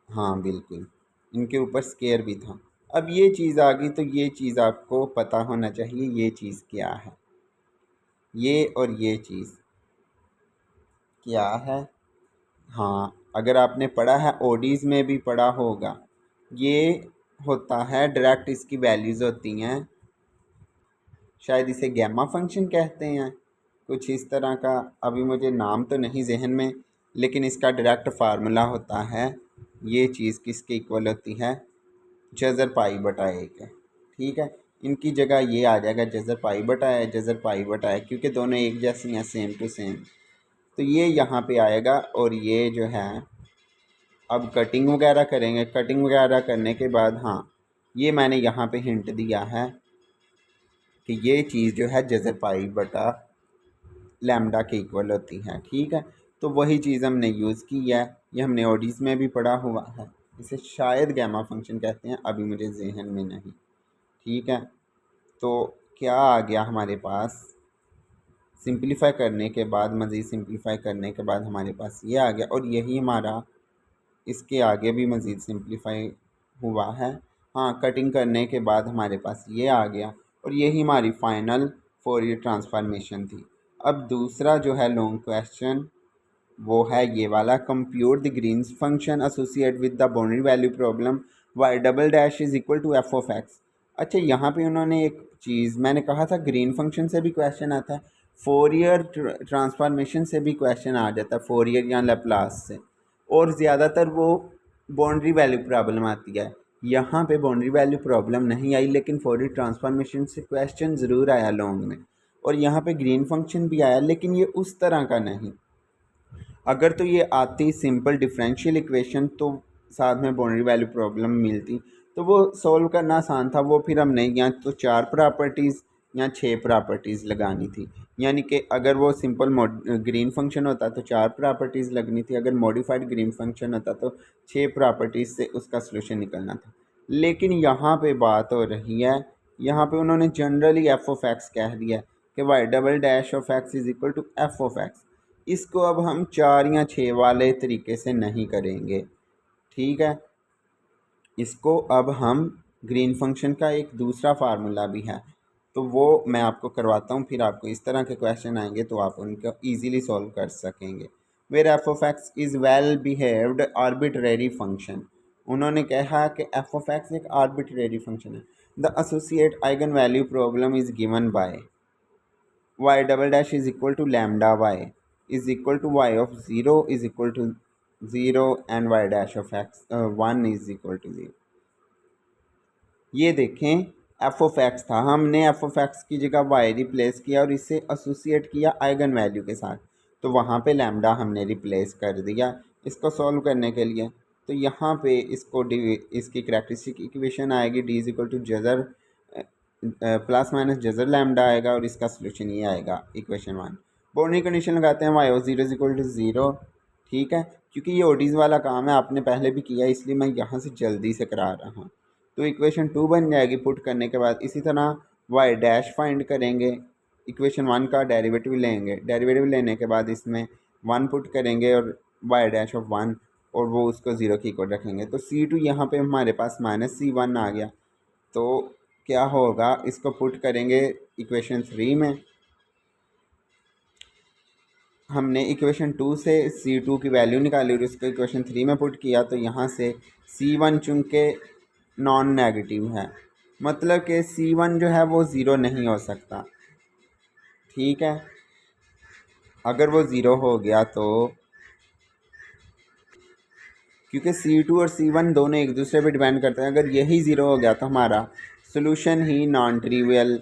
हाँ बिल्कुल, इनके ऊपर स्केयर भी था। अब ये चीज़ आ गई, तो ये चीज़ आपको पता होना चाहिए ये चीज़ क्या है, ये और ये चीज़ क्या है। हाँ, अगर आपने पढ़ा है ओडीज़ में भी पढ़ा होगा, ये होता है डायरेक्ट, इसकी वैल्यूज़ होती हैं, शायद इसे गैमा फंक्शन कहते हैं, कुछ इस तरह का, अभी मुझे नाम तो नहीं जहन में, लेकिन इसका डायरेक्ट फार्मूला होता है, ये चीज़ किसके इक्वल होती है, जज़र पाई बटा एक है, ठीक है। इनकी जगह ये आ जाएगा जज़र पाई बटा है, जज़र पाई बटा है, क्योंकि दोनों एक जैसी हैं, सेम टू सेम, तो ये यहाँ पे आएगा। और ये जो है अब कटिंग वगैरह करेंगे, कटिंग वगैरह करने के बाद हाँ, ये मैंने यहाँ पे हिंट दिया है कि ये चीज़ जो है जज़र पाई बटा लैम्डा के इक्वल होती है, ठीक है। तो वही चीज़ हमने यूज़ की है, ये हमने ओडीज़ में भी पढ़ा हुआ है, इसे शायद गैमा फंक्शन कहते हैं, अभी मुझे जहन में नहीं, ठीक है। तो क्या आ गया हमारे पास, सिंप्लीफाई करने के बाद, मज़ीद सिंप्लीफाई करने के बाद हमारे पास ये आ गया, और यही हमारा इसके आगे भी मज़ीद सिंप्लीफाई हुआ है। हाँ, कटिंग करने के बाद हमारे पास ये आ गया, और यही हमारी फ़ाइनल फोरियर ट्रांसफॉर्मेशन थी। अब दूसरा जो है लॉन्ग क्वेश्चन वो है ये वाला, compute the Green's function associate with the boundary value problem Y double dash is equal to F of X. अच्छा, यहाँ पे उन्होंने एक चीज़, मैंने कहा था ग्रीन फंक्शन से भी क्वेश्चन आता है, फोरियर ट्रांसफॉर्मेशन से भी क्वेश्चन आ जाता है, फोरियर या लैप्लास से, और ज़्यादातर वो बाउंड्री वैल्यू प्रॉब्लम आती है। यहाँ पे बाउंड्री वैल्यू प्रॉब्लम नहीं आई, लेकिन फोरियर ट्रांसफॉर्मेशन से क्वेश्चन ज़रूर आया लॉन्ग में, और यहाँ पे ग्रीन फंक्शन भी आया, लेकिन ये उस तरह का नहीं। अगर तो ये आती सिंपल डिफरेंशियल इक्वेशन तो साथ में बाउंड्री वैल्यू प्रॉब्लम मिलती, तो वो सॉल्व करना आसान था। वो फिर हमने या तो 4 प्रॉपर्टीज़ या 6 प्रॉपर्टीज़ लगानी थी, यानी कि अगर वो सिंपल ग्रीन फंक्शन होता तो 4 प्रॉपर्टीज़ लगनी थी, अगर मॉडिफाइड ग्रीन फंक्शन होता तो 6 प्रॉपर्टीज़ से उसका सोल्यूशन निकलना था। लेकिन यहाँ पे बात हो रही है, यहाँ पे उन्होंने जनरली एफ ऑफ एक्स कह दिया कि Y double dash of X is equal to F of X. इसको अब हम 4 या 6 वाले तरीके से नहीं करेंगे, ठीक है। इसको अब हम ग्रीन फंक्शन का एक दूसरा फार्मूला भी है, तो वो मैं आपको करवाता हूँ, फिर आपको इस तरह के क्वेश्चन आएंगे तो आप उनको ईजीली सॉल्व कर सकेंगे। Where F of x is well behaved arbitrary function. उन्होंने कहा कि एफ ऑफ एक्स एक आर्बिट्रेरी फंक्शन है। The associate eigen value problem is given by y double dash is equal to lambda y is equal to y of 0 is equal to 0 and y dash of x 1 is equal to 0। ये देखें, F of x था, हमने F of X की जगह Y replace किया और इसे associate किया आइगन वैल्यू के साथ, तो वहाँ पे लैम्डा हमने रिप्लेस कर दिया इसको सॉल्व करने के लिए। तो यहाँ पे इसको इसकी करैक्टरिस्टिक इक्वेशन आएगी डी इज इक्वल टू जजर प्लस माइनस जजर लैम्डा आएगा, और इसका सोल्यूशन ये आएगा इक्वेशन 1। बाउंड्री कंडीशन लगाते हैं Y O zero is equal to 0, ठीक है। क्योंकि ये ओडीज़ वाला काम है, आपने पहले भी किया, इसलिए मैं यहाँ से जल्दी से करा रहा हूँ। तो इक्वेशन 2 बन जाएगी पुट करने के बाद। इसी तरह वाई डैश फाइंड करेंगे, इक्वेशन 1 का डेरिवेटिव लेंगे, डेरिवेटिव लेने के बाद इसमें 1 पुट करेंगे और वाई डैश ऑफ 1, और वो उसको 0 की इक्वल रखेंगे। तो C2 यहाँ पे हमारे पास माइनस C1 आ गया, तो क्या होगा, इसको पुट करेंगे इक्वेशन 3 में। हमने इक्वेशन 2 से C2 की वैल्यू निकाली और इसको इक्वेशन 3 में पुट किया, तो यहाँ से C1 चूँकि नॉन नेगेटिव है, मतलब कि C1 जो है वो 0 नहीं हो सकता, ठीक है। अगर वो 0 हो गया तो, क्योंकि C2 और C1 दोनों एक दूसरे पे डिपेंड करते हैं, अगर यही 0 हो गया तो हमारा सोल्यूशन ही नॉन ट्रिवियल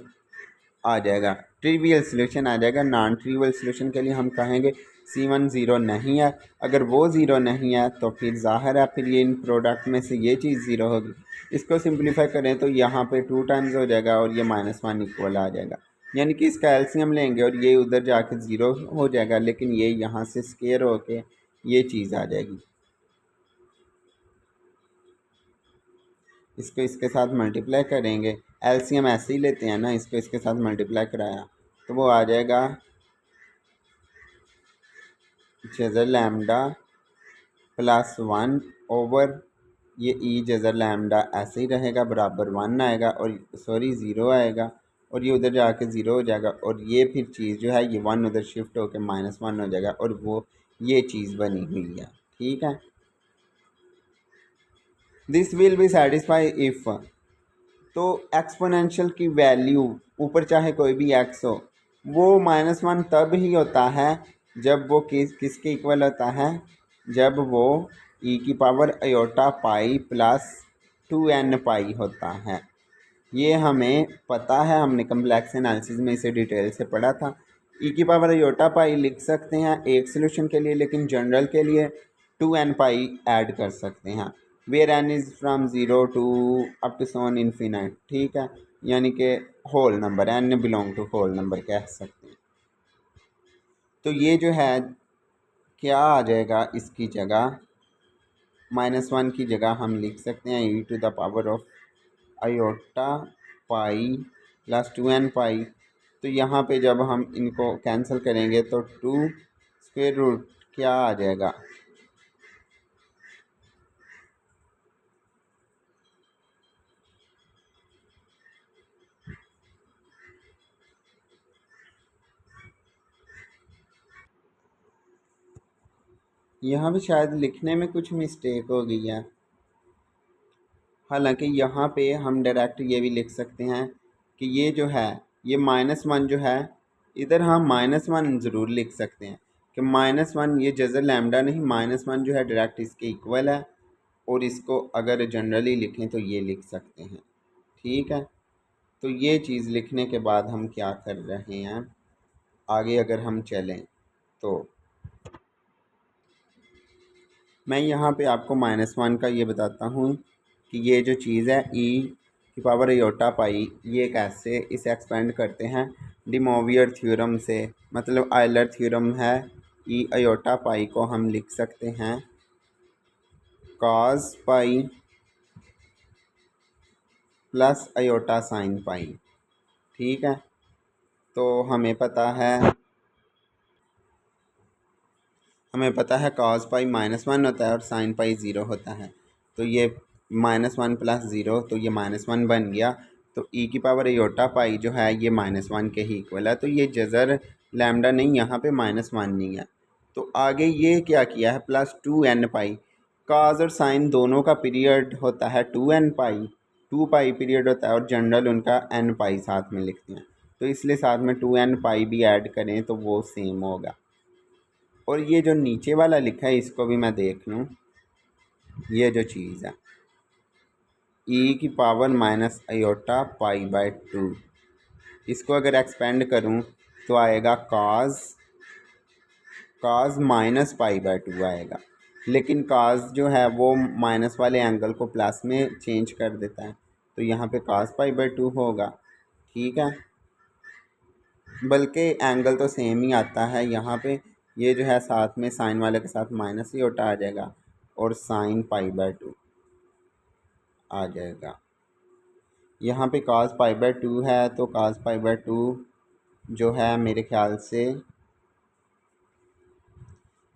आ जाएगा, ट्रिवियल सोल्यूशन आ जाएगा। नॉन ट्रिवियल सोल्यूशन के लिए हम कहेंगे C1 0 नहीं है। अगर वो 0 नहीं है तो फिर ज़ाहिर है फिर ये इन प्रोडक्ट में से ये चीज़ 0 होगी। इसको सिंप्लीफाई करें तो यहाँ पे 2 टाइम्स हो जाएगा और ये -1 इक्वल आ जाएगा, यानी कि इसका एलसीएम लेंगे और ये उधर जाके 0 हो जाएगा, लेकिन ये यहाँ से स्केयर होके ये चीज़ आ जाएगी। इसको इसके साथ मल्टीप्लाई करेंगे, एलसीएम ऐसे ही लेते हैं ना, इसको इसके साथ मल्टीप्लाई कराया तो वो आ जाएगा जजर लैम्डा प्लस 1 ओवर ये ई जजर लैम्डा ऐसे ही रहेगा, बराबर 1 आएगा, और सॉरी 0 आएगा, और ये उधर जाके 0 हो जाएगा, और ये फिर चीज़ जो है ये 1 उधर शिफ्ट होकर -1 हो जाएगा, और वो ये चीज़ बनी हुई है, ठीक है। This will be satisfy if, तो एक्सपोनेंशियल की वैल्यू ऊपर चाहे कोई भी एक्स हो, वो -1 तब ही होता है जब वो किसके इक्वल होता है, जब वो ई की power aorta pi plus 2n पाई होता है। ये हमें पता है, हमने कम्प्लेक्स एनालिसिस में इसे डिटेल से पढ़ा था। ई की पावर अयोटा पाई लिख सकते हैं एक सोल्यूशन के लिए, लेकिन जनरल के लिए 2n पाई ऐड कर सकते हैं, where n is from 0 to up to so on infinite, ठीक है, यानी कि whole number, n belong to whole number कह सकते हैं। तो ये जो है क्या आ जाएगा, इसकी जगह -1 की जगह हम लिख सकते हैं e to the power of iota pi plus 2n pi, तो यहाँ पे जब हम इनको कैंसिल करेंगे तो 2 स्क्वायर रूट क्या आ जाएगा, यहाँ पे शायद लिखने में कुछ मिस्टेक हो गई है। हालांकि यहाँ पे हम डायरेक्ट ये भी लिख सकते हैं कि ये जो है, ये -1 जो है, इधर हम -1 ज़रूर लिख सकते हैं कि -1 ये जज़र लैम्डा नहीं, -1 जो है डायरेक्ट इसके इक्वल है। और इसको अगर जनरली लिखें तो ये लिख सकते हैं। ठीक है, तो ये चीज़ लिखने के बाद हम क्या कर रहे हैं, आगे अगर हम चलें तो मैं यहाँ पे आपको -1 का ये बताता हूँ कि ये जो चीज़ है e⁻⁴ ये कैसे इसे एक्सपेंड करते हैं डी मोवियर थ्योरम से, मतलब आयलर थ्योरम है। e⁻⁴ को हम लिख सकते हैं cos pi plus iota sine pi. ठीक है, तो हमें पता है cos पाई -1 होता है और साइन पाई 0 होता है। तो ये -1 प्लस 0, तो ये -1 बन गया। तो e⁻⁴ जो है ये -1 के ही इक्वल है। तो ये जज़र लैम्डा नहीं, यहाँ पे -1 नहीं है। तो आगे ये क्या किया है, +2n पाई। cos और साइन दोनों का पीरियड होता है 2n पाई, 2 पाई पीरियड होता है और जनरल उनका n पाई साथ में लिखते हैं। तो इसलिए साथ में 2n पाई भी ऐड करें तो वो सेम होगा। और ये जो नीचे वाला लिखा है इसको भी मैं देख लूँ, ये जो चीज़ है e⁻⁻⁴ इसको अगर एक्सपेंड करूँ तो आएगा cos -π/2 आएगा। लेकिन cos जो है वो माइनस वाले एंगल को प्लस में चेंज कर देता है, तो यहाँ पे cos π/2 होगा। ठीक है, बल्कि एंगल तो सेम ही आता है यहाँ पे। ये जो है साथ में साइन वाले के साथ माइनस ही आ जाएगा और साइन π/2 आ जाएगा। यहाँ पे cos π/2 है तो cos π/2 जो है मेरे ख्याल से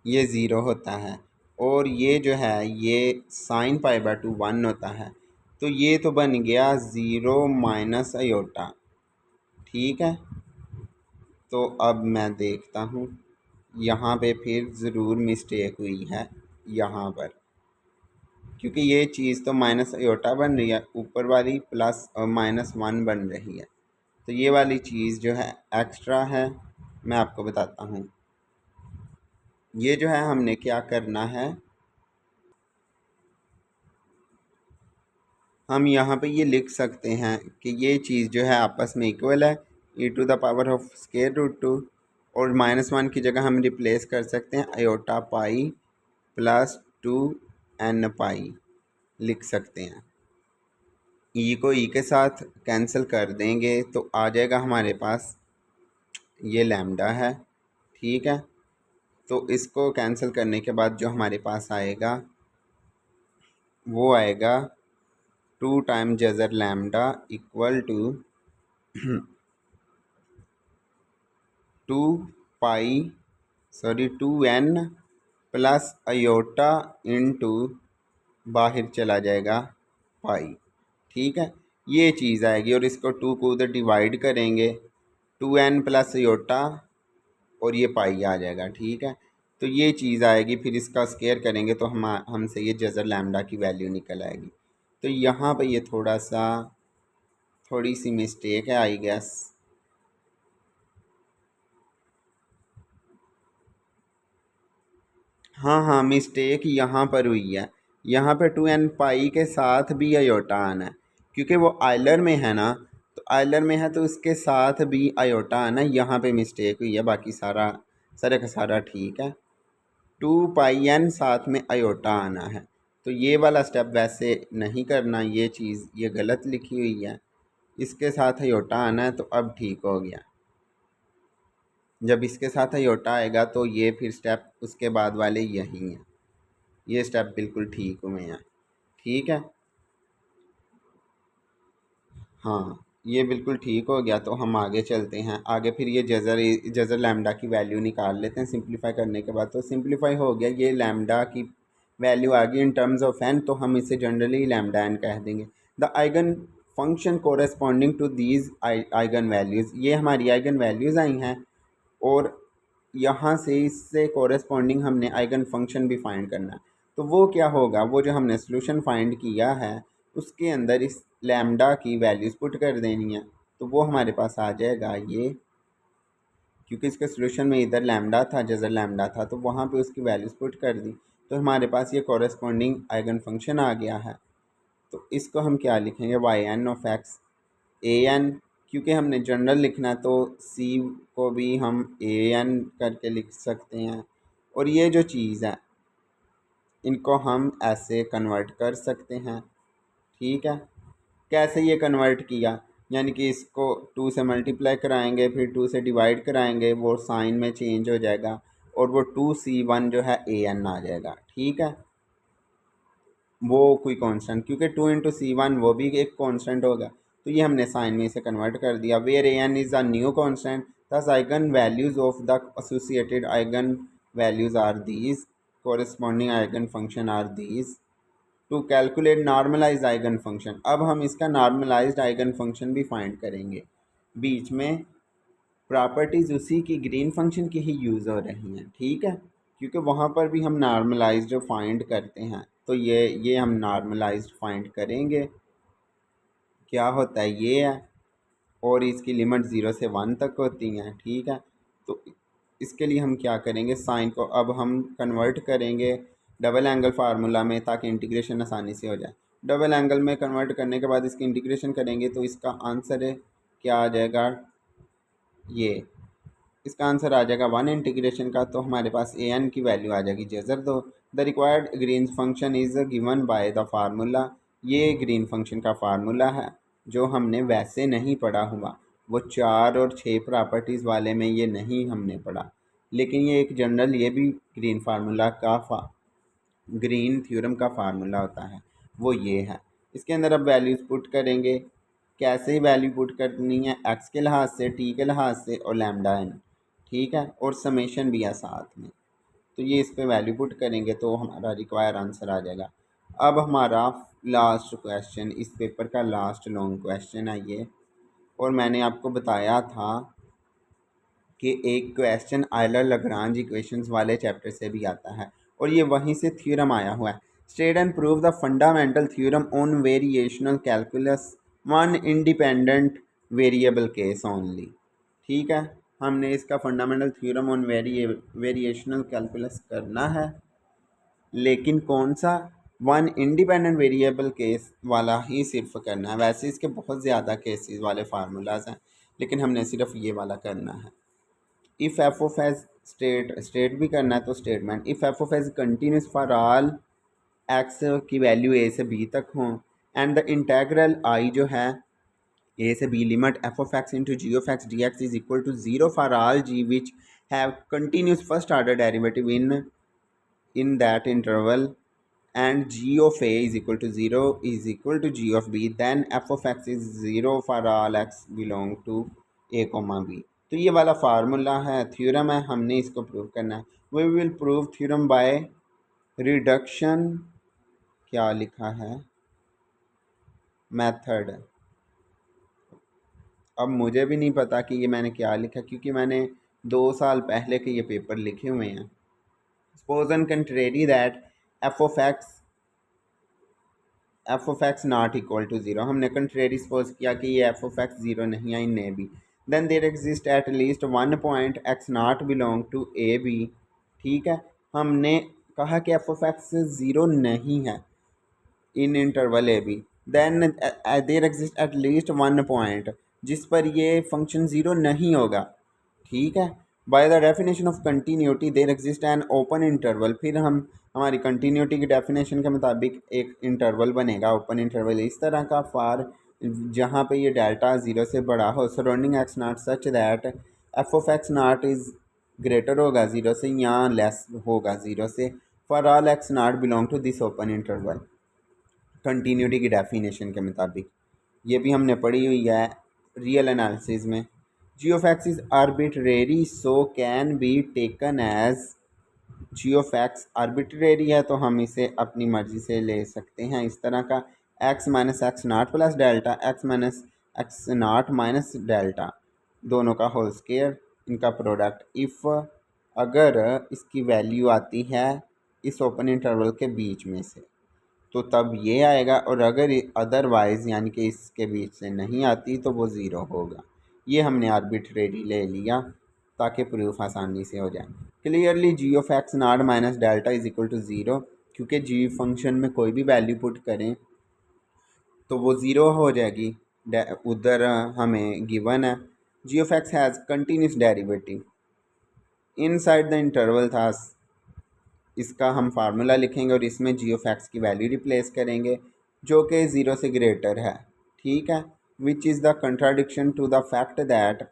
ये 0 होता है। और ये जो है ये साइन π/2 1 होता है। तो ये तो बन गया 0 माइनस अयोटा। ठीक है, तो अब मैं देखता हूँ यहाँ पे फिर ज़रूर मिस्टेक हुई है यहाँ पर, क्योंकि ये चीज़ तो माइनस अयोटा बन रही है, ऊपर वाली प्लस -1 बन रही है। तो ये वाली चीज़ जो है एक्स्ट्रा है, मैं आपको बताता हूँ। ये जो है हमने क्या करना है, हम यहाँ पे ये लिख सकते हैं कि ये चीज़ जो है आपस में इक्वल है e⁻⁴ और -1 की जगह हम रिप्लेस कर सकते हैं अयोटा पाई प्लस 2n पाई लिख सकते हैं। ई को ई के साथ कैंसिल कर देंगे तो आ जाएगा हमारे पास ये लैम्डा है। ठीक है, तो इसको कैंसिल करने के बाद जो हमारे पास आएगा वो आएगा 2 टाइम जज़र lambda equal to 2n plus iota into बाहर चला जाएगा पाई। ठीक है, ये चीज़ आएगी और इसको 2 को उधर डिवाइड करेंगे 2n प्लस अयोटा और ये पाई आ जाएगा। ठीक है, तो ये चीज़ आएगी, फिर इसका स्केयर करेंगे तो हमसे ये जज़र लैम्डा की वैल्यू निकल आएगी। तो यहाँ पे ये थोड़ी सी मिस्टेक है आई गेस। हाँ, मिस्टेक यहाँ पर हुई है। यहाँ पे 2n पाई के साथ भी अयोटा आना है, क्योंकि वो आयलर में है ना, तो आयलर में है तो उसके साथ भी अयोटा आना है। यहाँ पे मिस्टेक हुई है, बाकी सारा का सारा ठीक है। 2πn साथ में अयोटा आना है, तो ये वाला स्टेप वैसे नहीं करना, ये चीज़ ये गलत लिखी हुई है। इसके साथ अयोटा आना है, तो अब ठीक हो गया। जब इसके साथ अयोटा आएगा तो ये फिर स्टेप उसके बाद वाले यही हैं, ये स्टेप बिल्कुल ठीक हुए हैं। ठीक है, हाँ, ये बिल्कुल ठीक हो गया। तो हम आगे चलते हैं। आगे फिर ये जज़र लैम्डा की वैल्यू निकाल लेते हैं सिंप्लीफाई करने के बाद। तो सिंप्लीफाई हो गया, ये लैम्डा की वैल्यू आ गई इन टर्म्स ऑफ एन, तो हम इसे जनरली लैम्डा एन कह देंगे। The eigen function corresponding to these eigen values, ये हमारी आइगन वैल्यूज़ आई हैं और यहाँ से इससे कोरेस्पॉन्डिंग हमने आइगन फंक्शन भी फाइंड करना है। तो वो क्या होगा, वो जो हमने सोल्यूशन फाइंड किया है उसके अंदर इस लैम्डा की वैल्यूज़ पुट कर देनी है। तो वो हमारे पास आ जाएगा ये, क्योंकि इसके सोल्यूशन में इधर लैम्डा था, जज़र लैम्डा था, तो वहाँ पे उसकी वैल्यूज़ पुट कर दी, तो हमारे पास ये कोरेस्पॉन्डिंग आइगन फंक्शन आ गया है। तो इसको हम क्या लिखेंगे, Y N of X A N, क्योंकि हमने जनरल लिखना है तो सी को भी हम ए एन करके लिख सकते हैं। और ये जो चीज़ है इनको हम ऐसे कन्वर्ट कर सकते हैं। ठीक है, कैसे ये कन्वर्ट किया, यानी कि इसको 2 से मल्टीप्लाई कराएंगे, फिर 2 से डिवाइड कराएंगे, वो साइन में चेंज हो जाएगा और वो 2c1 जो है ए एन आ जाएगा। ठीक है, वो कोई कांस्टेंट, क्योंकि 2 × c1 वो भी एक कांस्टेंट होगा, तो ये हमने साइन में इसे कन्वर्ट कर दिया। Where A N is a new constant, thus eigen values of the associated eigen values are these, corresponding eigen function are these. To calculate normalise eigen function, अब हम इसका नॉर्मलाइज्ड आइगन फंक्शन भी find करेंगे। बीच में properties उसी की green function की ही यूज़ हो रही हैं। ठीक है, क्योंकि वहाँ पर भी हम नॉर्मलाइज्ड फाइंड करते हैं, तो ये हम नॉर्मलाइज्ड फाइंड करेंगे। क्या होता है ये है, और इसकी लिमिट 0 से 1 तक होती हैं। ठीक है, तो इसके लिए हम क्या करेंगे, साइन को अब हम कन्वर्ट करेंगे डबल एंगल फार्मूला में, ताकि इंटीग्रेशन आसानी से हो जाए। डबल एंगल में कन्वर्ट करने के बाद इसकी इंटीग्रेशन करेंगे तो इसका आंसर है क्या आ जाएगा, ये इसका आंसर आ जाएगा 1 इंटीग्रेशन का। तो हमारे पास ए एन की वैल्यू आ जाएगी जज़र दो। The required green function is given by the formula, ये ग्रीन फंक्शन का फार्मूला है जो हमने वैसे नहीं पढ़ा हुआ, वो 4 और 6 प्रॉपर्टीज़ वाले में ये नहीं हमने पढ़ा, लेकिन ये एक जनरल ये भी ग्रीन फार्मूला का ग्रीन थ्योरम का फार्मूला होता है, वो ये है। इसके अंदर अब वैल्यूज़ पुट करेंगे, कैसे वैल्यू पुट करनी है, एक्स के लिहाज से, टी के लिहाज से और लैम्डा एन। ठीक है, और समेशन भी है साथ में, तो ये इस पे वैल्यू पुट करेंगे तो हमारा रिक्वायर आंसर आ जाएगा। अब हमारा लास्ट क्वेश्चन, इस पेपर का लास्ट लॉन्ग क्वेश्चन है ये, और मैंने आपको बताया था कि एक क्वेश्चन आयलर लाग्रांज इक्वेशंस वाले चैप्टर से भी आता है, और ये वहीं से थ्योरम आया हुआ है। State and prove the fundamental theorem on variational calculus one independent variable case only. ठीक है, हमने इसका fundamental theorem on variational calculus करना है, लेकिन कौन सा, वन इंडिपेंडेंट वेरिएबल केस वाला ही सिर्फ करना है। वैसे इसके बहुत ज़्यादा केसेस वाले फार्मूलाज हैं, लेकिन हमने सिर्फ ये वाला करना है। If F of X state भी करना है तो statement, if F of X continuous for all X की वैल्यू ए से बी तक हों, एंड द इंटेग्रल आई जो है ए से B limit F of X into G of X D X is equal to 0 for all G which have continuous first order derivative in that interval, and g of a is equal to 0 is equal to g of b, then f of x is 0 for all x belong to a comma b। तो ये वाला formula है, theorem है, हमने इसको prove करना है। We will prove theorem by reduction, क्या लिखा है, मेथड। अब मुझे भी नहीं पता कि ये मैंने क्या लिखा, क्योंकि मैंने 2 साल पहले के ये पेपर लिखे हुए हैं। Suppose and contrary that F of x not equal to 0, हमने कंट्रेरी सपोज किया कि ये एफ ऑफ एक्स 0 नहीं है in A B, then there exist at least 1 point X not belong to A B. ठीक है, हमने कहा कि एफ ऑफ एक्स 0 नहीं है in interval A B, then there exist at least 1 point जिस पर ये फंक्शन 0 नहीं होगा। ठीक है, by the definition of continuity there exist an open interval, फिर हम हमारी कंटिन्यूटी की डेफिनेशन के मुताबिक एक इंटरवल बनेगा, ओपन इंटरवल इस तरह का, फॉर जहाँ पे ये डेल्टा 0 से बड़ा हो, surrounding x not such that F of x not is greater होगा 0 से या लेस होगा 0 से, for all x not belong to this open interval, continuity की डेफिनेशन के मुताबिक। ये भी हमने पढ़ी हुई है, रियल एनालिसिस में। G of x is arbitrary so can be taken as, G of X arbitrary है तो हम इसे अपनी मर्ज़ी से ले सकते हैं इस तरह का, X minus X naught plus delta, X minus X नाट माइनस डेल्टा, दोनों का होल स्क्वायर, इनका प्रोडक्ट। इफ़ अगर इसकी वैल्यू आती है इस ओपन इंटरवल के बीच में से तो तब ये आएगा, और अगर अदरवाइज़ यानी कि इसके बीच से नहीं आती तो वो ज़ीरो होगा। ये हमने आर्बिट्रेरी ले लिया ताकि प्रूफ आसानी से हो जाए। Clearly g of x naught minus delta is equal to zero, क्योंकि जी फंक्शन में कोई भी वैल्यू पुट करें तो वो ज़ीरो हो जाएगी। उधर हमें गिवन है G of X has continuous derivative inside the interval था, इसका हम फार्मूला लिखेंगे और इसमें जी ऑफ एक्स की वैल्यू रिप्लेस करेंगे जो कि ज़ीरो से ग्रेटर है। ठीक है, which is the contradiction to the fact that,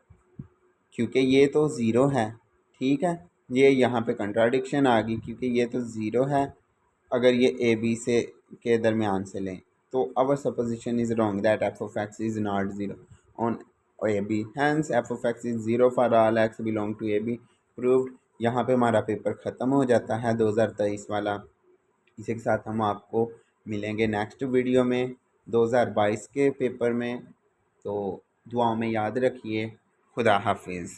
क्योंकि ये तो ज़ीरो है। ठीक है, ये यहाँ पे कंट्राडिक्शन आ गई क्योंकि ये तो ज़ीरो है। अगर ये ए बी से के दरमियान से लें तो our supposition is wrong that F of x is not zero on A B, hence f of x is zero for all x belong to A B. Proved. यहाँ पे हमारा पेपर ख़त्म हो जाता है 2023 वाला। इसी के साथ हम आपको मिलेंगे नेक्स्ट वीडियो में 2022 के पेपर में। तो दुआओं में याद रखिए। खुदा हाफिज़।